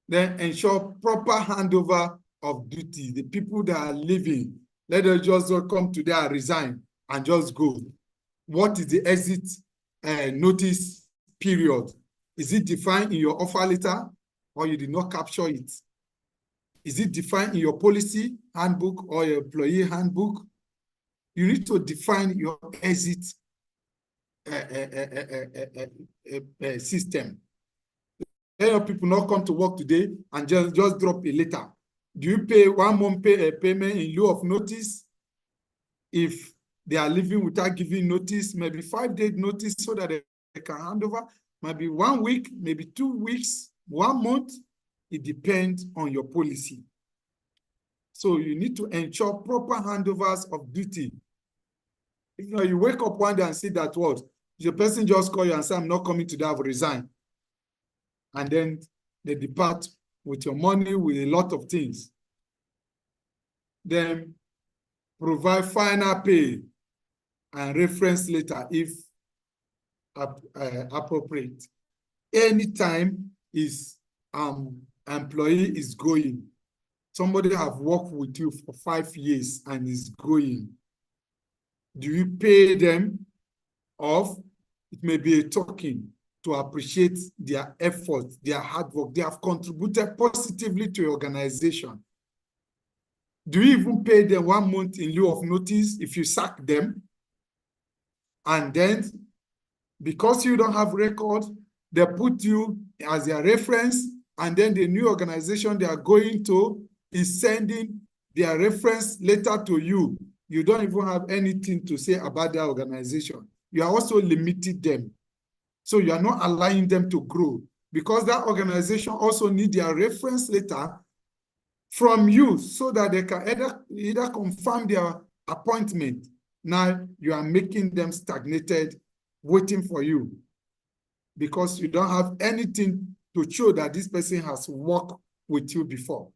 Then ensure proper handover of duty. The people that are leaving, let them just come today and resign and just go. What is the exit notice period? Is it defined in your offer letter or you did not capture it? Is it defined in your policy handbook or your employee handbook? You need to define your exit system. Let people not come to work today and just drop a letter. Do you pay 1 month payment in lieu of notice? If they are leaving without giving notice, maybe 5 days notice so that they can hand over, maybe 1 week, maybe 2 weeks, 1 month. It depends on your policy. So you need to ensure proper handovers of duty. If you wake up one day and see that what, the person just call you and say, I'm not coming today, I've resigned. And then they depart with your money, with a lot of things. Then provide final pay and reference letter if appropriate. Anytime is employee is going, somebody have worked with you for 5 years and is going, do you pay them off? It may be a token to appreciate their efforts, their hard work. They have contributed positively to your organization. Do you even pay them 1 month in lieu of notice if you sack them? And then, because you don't have record, they put you as their reference, and then the new organization they are going to is sending their reference letter to you. You don't even have anything to say about their organization. You are also limiting them. So you are not allowing them to grow, because that organization also needs their reference letter from you so that they can either confirm their appointment. Now you are making them stagnated, waiting for you, because you don't have anything to show that this person has worked with you before.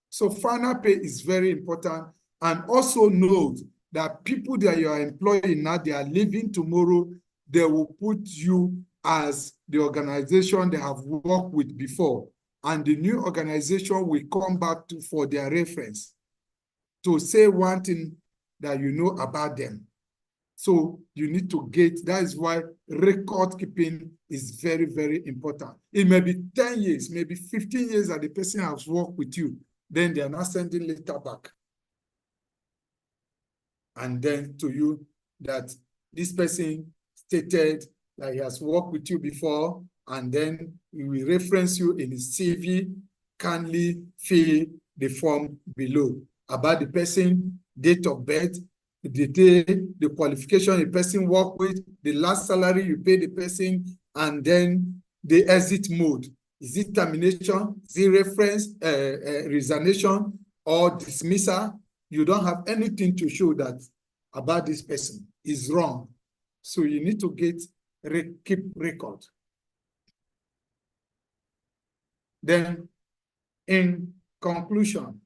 So final pay is very important. And also note that people that you are employing now, they are leaving tomorrow, they will put you as the organization they have worked with before. And the new organization will come back to for their reference to say one thing that you know about them. So you need to get, that is why record keeping is very, very important. It may be 10 years, maybe 15 years that the person has worked with you, then they are not sending letter back. And then to you that this person stated that he has worked with you before, and then we will reference you in his CV. Kindly fill the form below about the person, date of birth, the day, the qualification the person worked with, the last salary you pay the person, and then the exit mode. Is it termination, is it reference, resignation, or dismissal? You don't have anything to show that about this person is wrong. So you need to keep record. Then, in conclusion,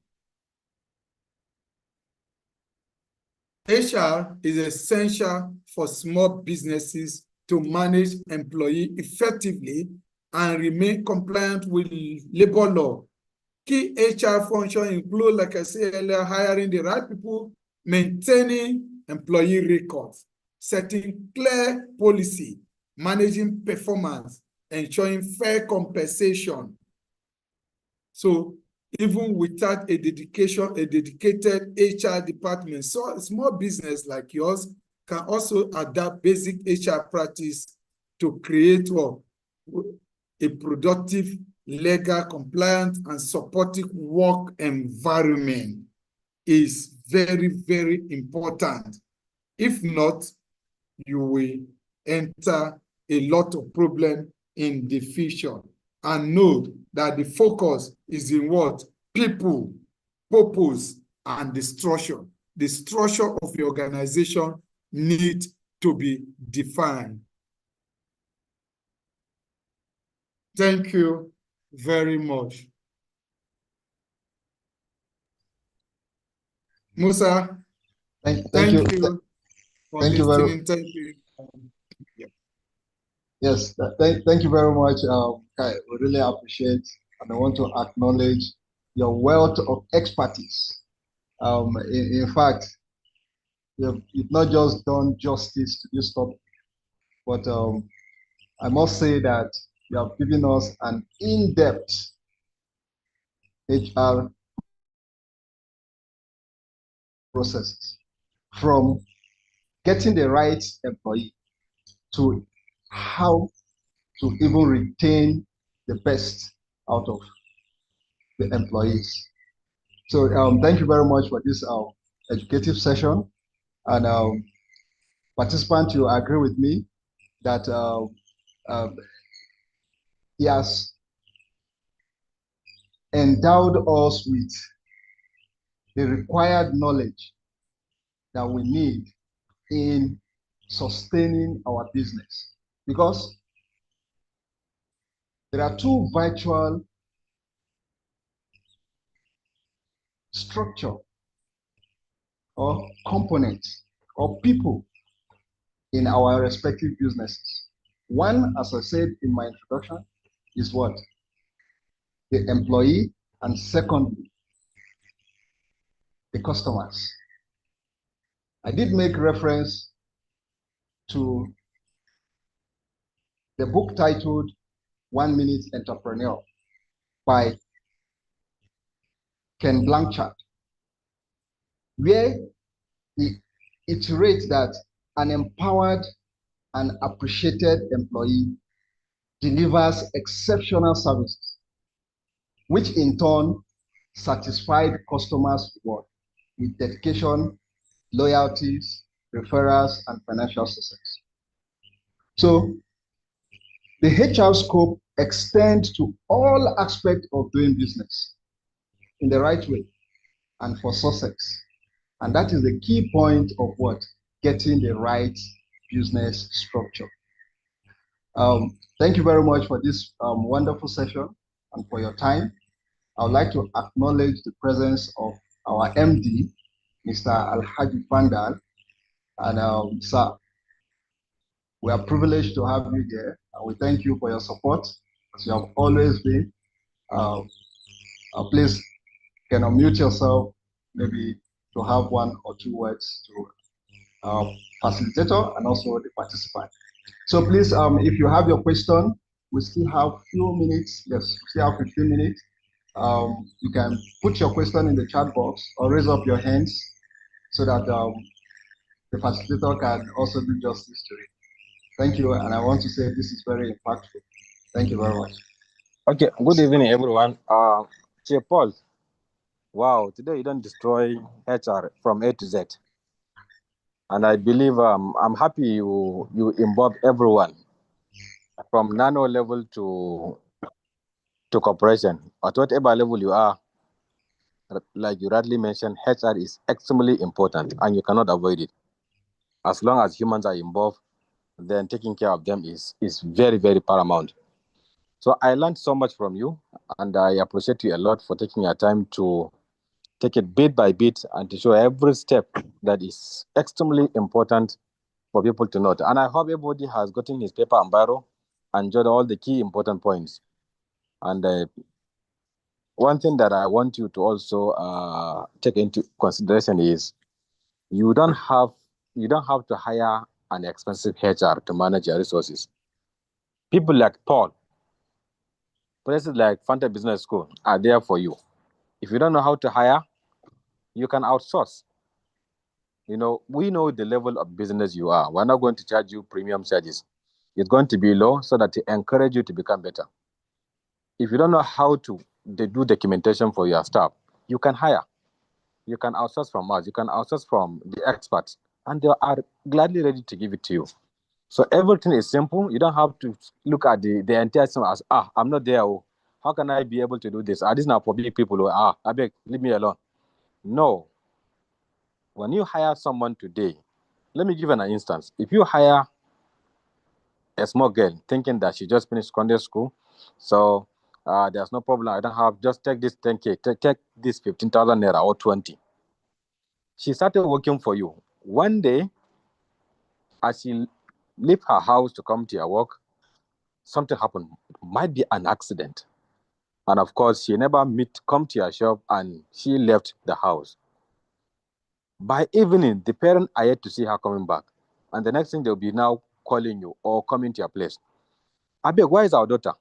HR is essential for small businesses to manage employees effectively and remain compliant with labor law. Key HR functions include, like I said earlier, hiring the right people, maintaining employee records, setting clear policy, managing performance, ensuring fair compensation. So even without a dedicated HR department, so a small business like yours can also adapt basic HR practice to create a productive, legal, compliant, and supportive work environment is very, very important. If not, you will enter a lot of problem in the future. And know that the focus is in what? People, purpose, and the structure. The structure of the organization needs to be defined. Thank you very much. Musa, Thank thank you. you for Thank you listening. Thank you. Yes, thank you very much, Kai. We really appreciate, and I want to acknowledge your wealth of expertise. In fact, you've not just done justice to this topic, but I must say that you have given us an in-depth HR processes, from getting the right employee to how to even retain the best out of the employees. So thank you very much for this educative session. And participant, you agree with me that uh, he has endowed us with the required knowledge that we need in sustaining our business. Because there are two virtual structure or components or people in our respective businesses. One, as I said in my introduction, is what? The employee, and secondly, the customers. I did make reference to the book titled 1 Minute Entrepreneur by Ken Blanchard, where he iterates that an empowered and appreciated employee delivers exceptional services, which in turn satisfied customers with dedication, loyalties, referrals, and financial success. So the HR scope extends to all aspects of doing business in the right way and for success. And that is the key point of what? Getting the right business structure. Thank you very much for this wonderful session and for your time. I would like to acknowledge the presence of our MD, Mr. Alhaji Fantel, and sir, we are privileged to have you here, and we thank you for your support, as you have always been. Uh, please, can unmute yourself, maybe to have one or two words to facilitator and also the participant. So please, if you have your question, we still have few minutes. Yes, we still have 15 minutes. You can put your question in the chat box or raise up your hands so that the facilitator can also do justice to it. Thank you, and I want to say this is very impactful. Thank you very much. Okay, good evening, everyone. Chair Paul, wow, today you don't destroy HR from A to Z. And I believe I'm happy you involve everyone from nano level to corporation. At whatever level you are, like you rightly mentioned, HR is extremely important and you cannot avoid it. As long as humans are involved, then taking care of them is very, very paramount. So I learned so much from you, and I appreciate you a lot for taking your time to take it bit by bit and to show every step that is extremely important for people to note. And I hope everybody has gotten his paper and biro and jotted all the key important points. And one thing that I want you to also take into consideration is you don't have to hire an expensive HR to manage your resources. People like Paul, places like Fantel Business School are there for you. If you don't know how to hire, you can outsource. You know, we know the level of business you are. We're not going to charge you premium charges. It's going to be low so that to encourage you to become better. If you don't know how to do documentation for your staff, you can hire. You can outsource from us. You can outsource from the experts, and they are gladly ready to give it to you. So everything is simple. You don't have to look at the entire system as, I'm not there. Oh, how can I be able to do this? This is not for big people. Oh, I beg, leave me alone. No. When you hire someone today, let me give an instance. If you hire a small girl thinking that she just finished secondary school, so there's no problem. I don't have, just take this 10K, take this 15,000 naira or 20. She started working for you. One day, as she left her house to come to your work, something happened. Might be an accident. And of course, she never come to your shop and she left the house. By evening, the parents are yet to see her coming back. And the next thing, they'll be now calling you or coming to your place. I beg, where is our daughter?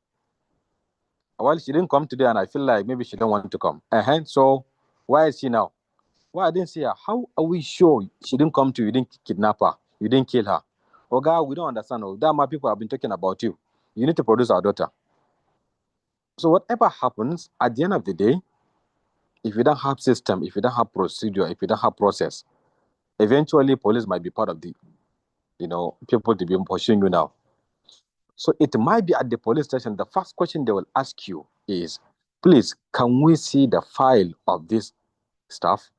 Well, she didn't come today and I feel like maybe she don't want to come. So why is she now? Well, I didn't see her. How are we sure she didn't come to you? You didn't kidnap her. You didn't kill her. Oh, God, we don't understand. Oh, that my people have been talking about you. You need to produce our daughter. So whatever happens, at the end of the day, if you don't have system, if you don't have procedure, if you don't have process, eventually police might be part of people to be pursuing you now. So it might be at the police station, the first question they will ask you is, please, can we see the file of this stuff?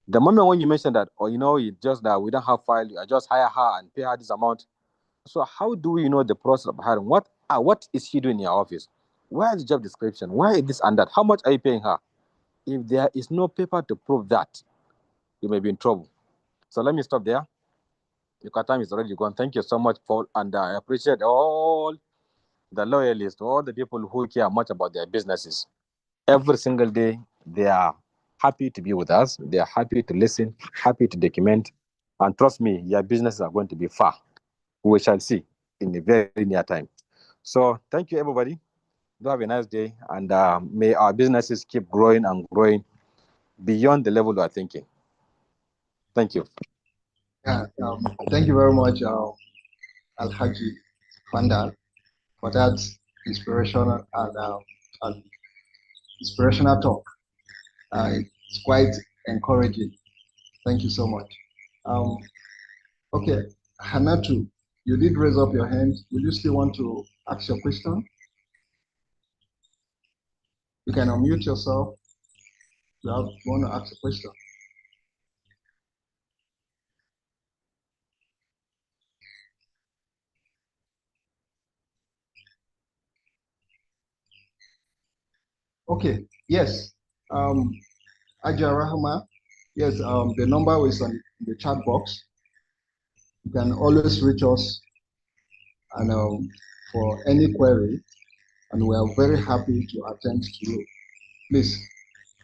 The moment when you mention that, or it's just that we don't have file, I just hire her and pay her this amount. So how do we know the process of hiring? What is she doing in your office? Where is the job description? Where is this and that? How much are you paying her? If there is no paper to prove that, you may be in trouble. So let me stop there. Your time is already gone. Thank you so much, Paul, and I appreciate all the loyalists, all the people who care much about their businesses. Every single day, they are happy to be with us. They are happy to listen, happy to document. And trust me, your businesses are going to be far. We shall see in a very near time. So thank you, everybody. Do have a nice day. And may our businesses keep growing and growing beyond the level we are thinking. Thank you. Yeah, thank you very much, Alhaji Fantel, for that inspirational and inspirational talk. It's quite encouraging. Thank you so much. Okay, Hanatu, you did raise up your hand. Would you still want to ask your question? You can unmute yourself. You want to ask a question. Okay, yes. Aja Rahma, yes, the number is on the chat box. You can always reach us and for any query, and we are very happy to attend to you. Please,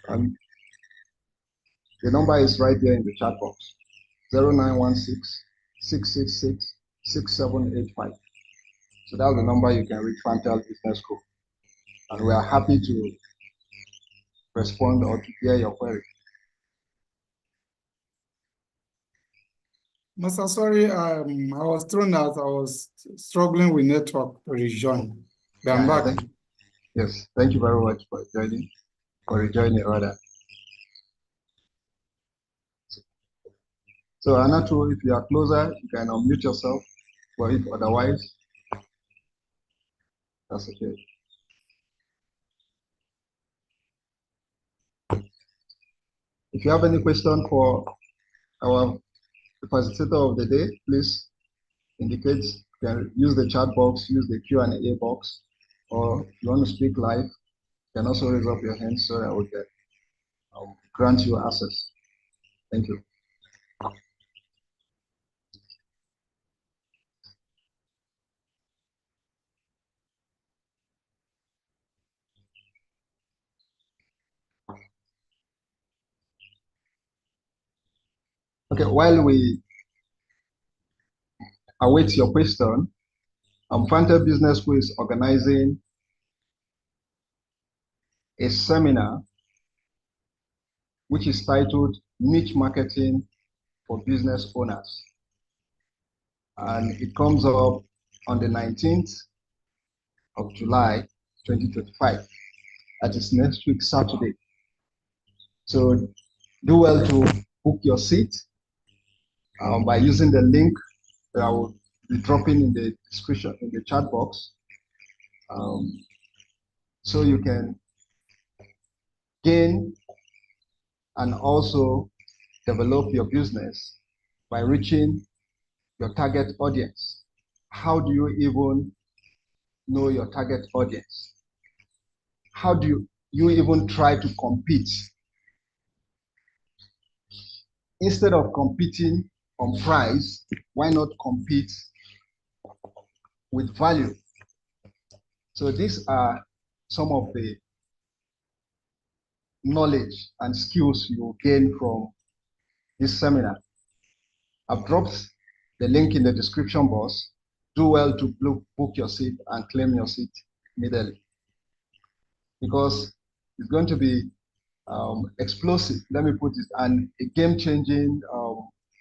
the number is right there in the chat box, 0916 666 6785. So that's the number you can reach Fantel Business School. And we are happy to respond or to hear your query. Master, sorry, I was thrown out. I was struggling with network to rejoin. I'm back. Yes, thank you very much for rejoining rather. So Anatu, if you are closer, you can unmute yourself, but if otherwise, that's okay. If you have any question for our facilitator of the day, please indicate. You can use the chat box, use the Q&A box, or if you want to speak live, you can also raise up your hand so that we can grant you access. Thank you. Okay, while we await your question, Fantel Business School is organizing a seminar which is titled Niche Marketing for Business Owners. And it comes up on the 19th of July, 2025. That is next week, Saturday. So do well to book your seat by using the link that I will be dropping in the description, in the chat box. So you can gain and also develop your business by reaching your target audience. How do you even know your target audience? How do you even try to compete? Instead of competing on price, why not compete with value? So these are some of the knowledge and skills you will gain from this seminar. I've dropped the link in the description box. Do well to book your seat and claim your seat immediately, because it's going to be explosive, let me put it, and a game-changing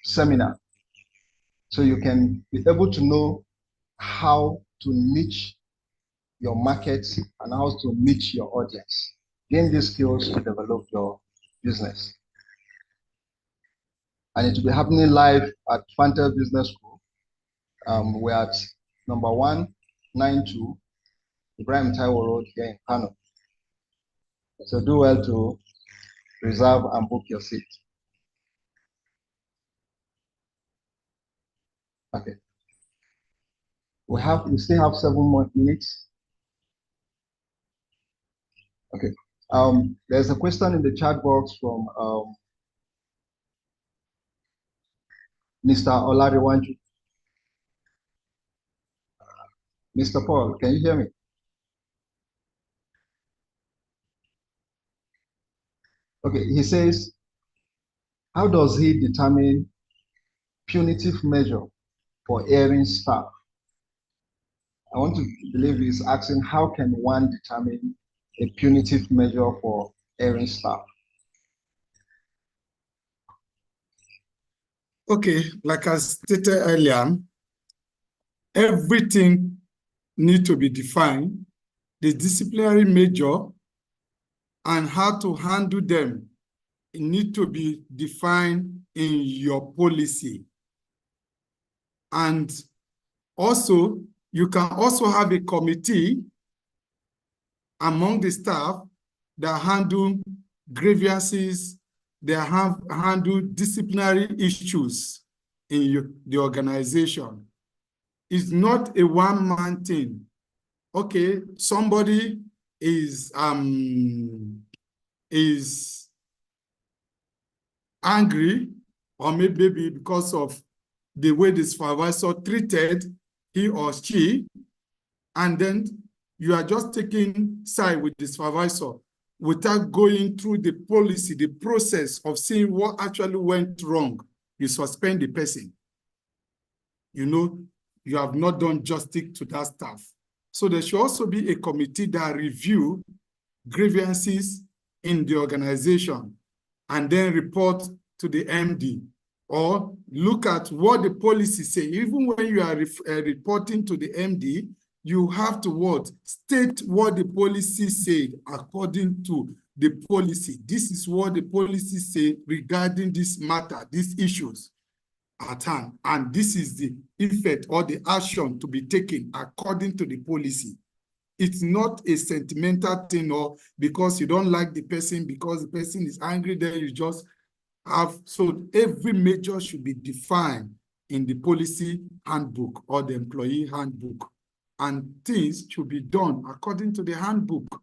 seminar. So you can be able to know how to niche your market and how to niche your audience. Gain these skills to develop your business. and it will be happening live at Fantel Business School. We're at number 192 Ibrahim Taiwo Road here in Kano. So do well to reserve and book your seat. Okay. We still have 7 more minutes. Okay. There's a question in the chat box from Mr. Olariwanju. Mr. Paul, can you hear me? Okay, he says, how does he determine punitive measure for erring staff? I want to believe he's asking, how can one determine a punitive measure for erring staff? Okay, like I stated earlier, everything needs to be defined, the disciplinary measure and how to handle them. It need to be defined in your policy. And also, you can also have a committee among the staff that handle grievances, they handle disciplinary issues in the organization. It's not a one-man thing. Okay, somebody is angry, or maybe because of the way the supervisor treated he or she, and then you are just taking side with the supervisor without going through the policy, the process of seeing what actually went wrong. You suspend the person. You know, you have not done justice to that staff. So there should also be a committee that review grievances in the organization and then report to the MD, or look at what the policy say. Even when you are reporting to the MD, you have to what? State what the policy said according to the policy. This is what the policy say regarding this matter, these issues at hand. And this is the effect or the action to be taken according to the policy. It's not a sentimental thing, or because you don't like the person, because the person is angry, then you just have. So every measure should be defined in the policy handbook or the employee handbook. And things should be done according to the handbook,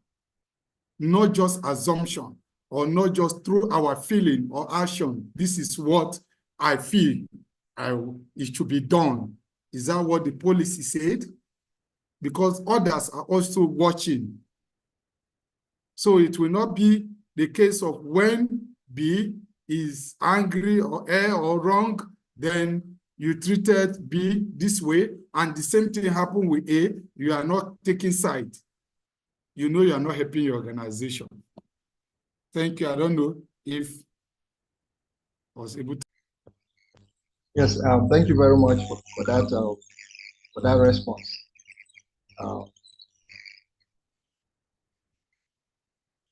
not just assumption or not just through our feeling or action. This is what I feel it should be done. Is that what the policy said? Because others are also watching. So it will not be the case of when B is angry or A or wrong, then you treated B this way, and the same thing happened with A, you are not taking side. You know you are not helping your organization. Thank you. I don't know if I was able to. Yes, thank you very much for that response.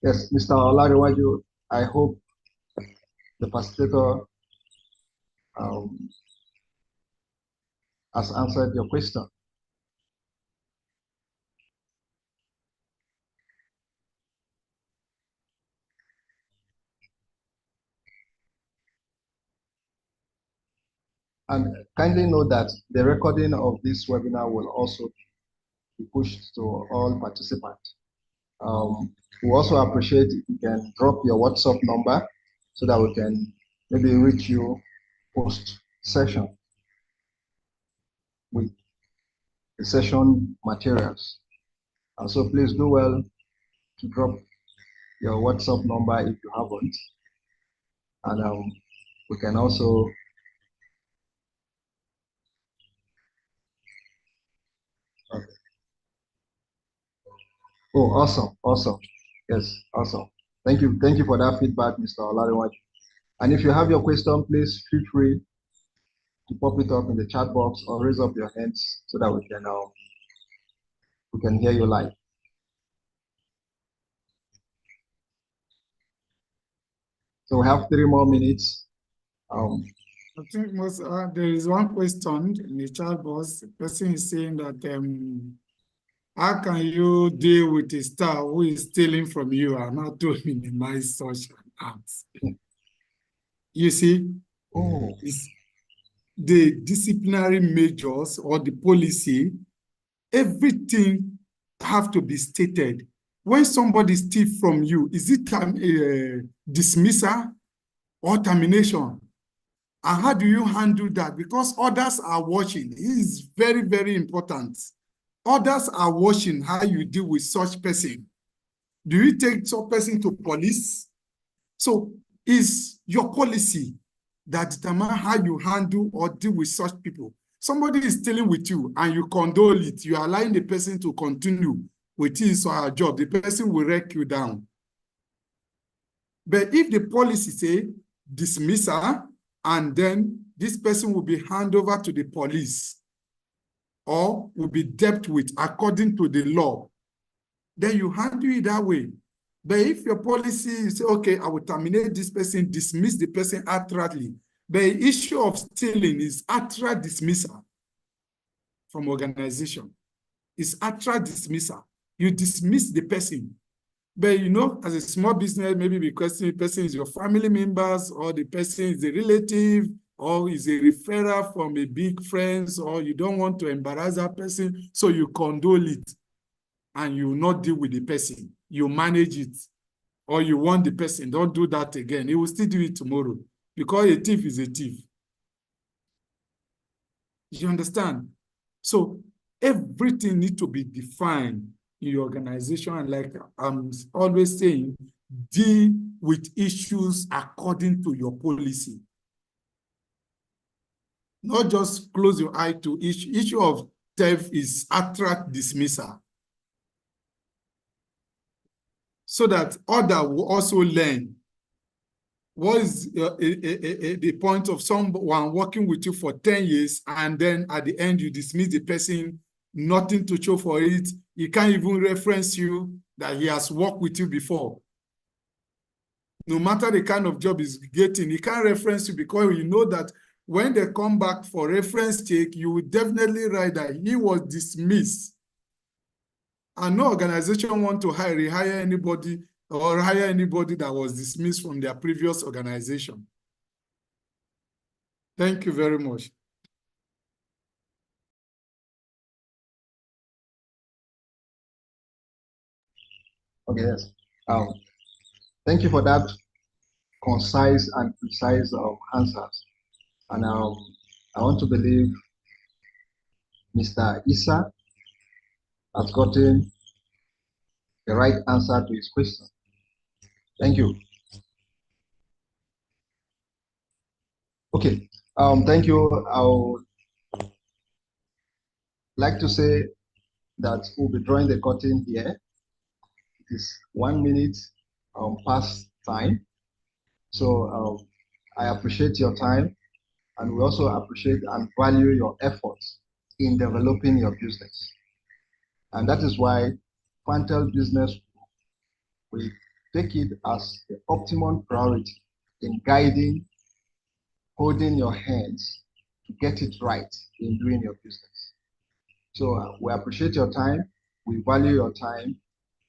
Yes, Mr. Olariwaju, I hope the facilitator has answered your question. And kindly note that the recording of this webinar will also be pushed to all participants. We also appreciate if you can drop your WhatsApp number so that we can maybe reach you post-session with the session materials. And so please do well to drop your WhatsApp number if you haven't. And we can also oh, awesome. Yes, awesome. Thank you for that feedback, Mr. Olariwaju. And if you have your question, please feel free to pop it up in the chat box or raise up your hands so that we can hear you live. So we have 3 more minutes. I think there is one question in the chat box. The person is saying that how can you deal with a star who is stealing from you and not to minimize such acts? You see, it's the disciplinary measures or the policy, everything have to be stated. When somebody steals from you, is it dismissal or termination? And how do you handle that? Because others are watching. It is very, very important. Others are watching how you deal with such person. Do you take such person to police? So it's your policy that determines how you handle or deal with such people. Somebody is stealing with you and you condole it. You are allowing the person to continue with his or her job. The person will wreck you down. But if the policy say dismissal, and then this person will be handed over to the police or will be dealt with according to the law, then you handle it that way. But if your policy is, okay, I will terminate this person, dismiss the person outrightly, the issue of stealing is outright dismissal from organization. It's outright dismissal. You dismiss the person. But you know, as a small business, maybe because the person is your family members, or the person is a relative, or is a referral from a big friends, or you don't want to embarrass that person, so you condole it, and you not deal with the person. You manage it, or you want the person, don't do that again. He will still do it tomorrow, because a thief is a thief. You understand? So everything needs to be defined in your organization. And like I'm always saying, deal with issues according to your policy. Not just close your eye to issue of theft is outright dismissal. So that others will also learn. What is the point of someone working with you for 10 years and then at the end you dismiss the person, nothing to show for it. He can't even reference you that he has worked with you before. No matter the kind of job he's getting, he can't reference you because you know that when they come back for reference check, you will definitely write that he was dismissed. And no organization want to rehire anybody or hire anybody that was dismissed from their previous organization. Thank you very much. Okay, yes. Thank you for that concise and precise answers. And I want to believe Mr. Issa has gotten the right answer to his question. Thank you. Okay, thank you. I would like to say that we'll be drawing the curtain here. It is 1 minute past time. So I appreciate your time, and we also appreciate and value your efforts in developing your business. And that is why Fantel Business will take it as the optimum priority in guiding, holding your hands to get it right in doing your business. So we appreciate your time, we value your time,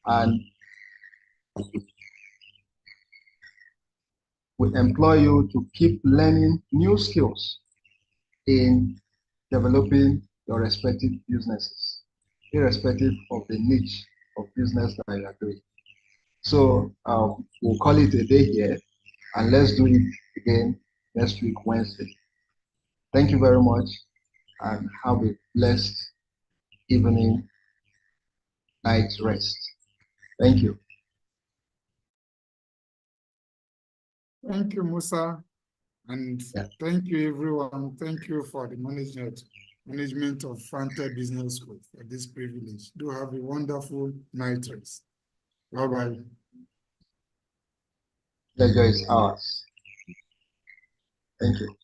and we employ you to keep learning new skills in developing your respective businesses, irrespective of the niche of business that you are doing. So we'll call it a day here, and let's do it again next week, Wednesday. Thank you very much, and have a blessed evening, night rest. Thank you. Thank you, Musa. And thank you, everyone. Thank you for the management of Fantel Business School for this privilege. Do have a wonderful night rest. Bye-bye. Pleasure is ours. Thank you.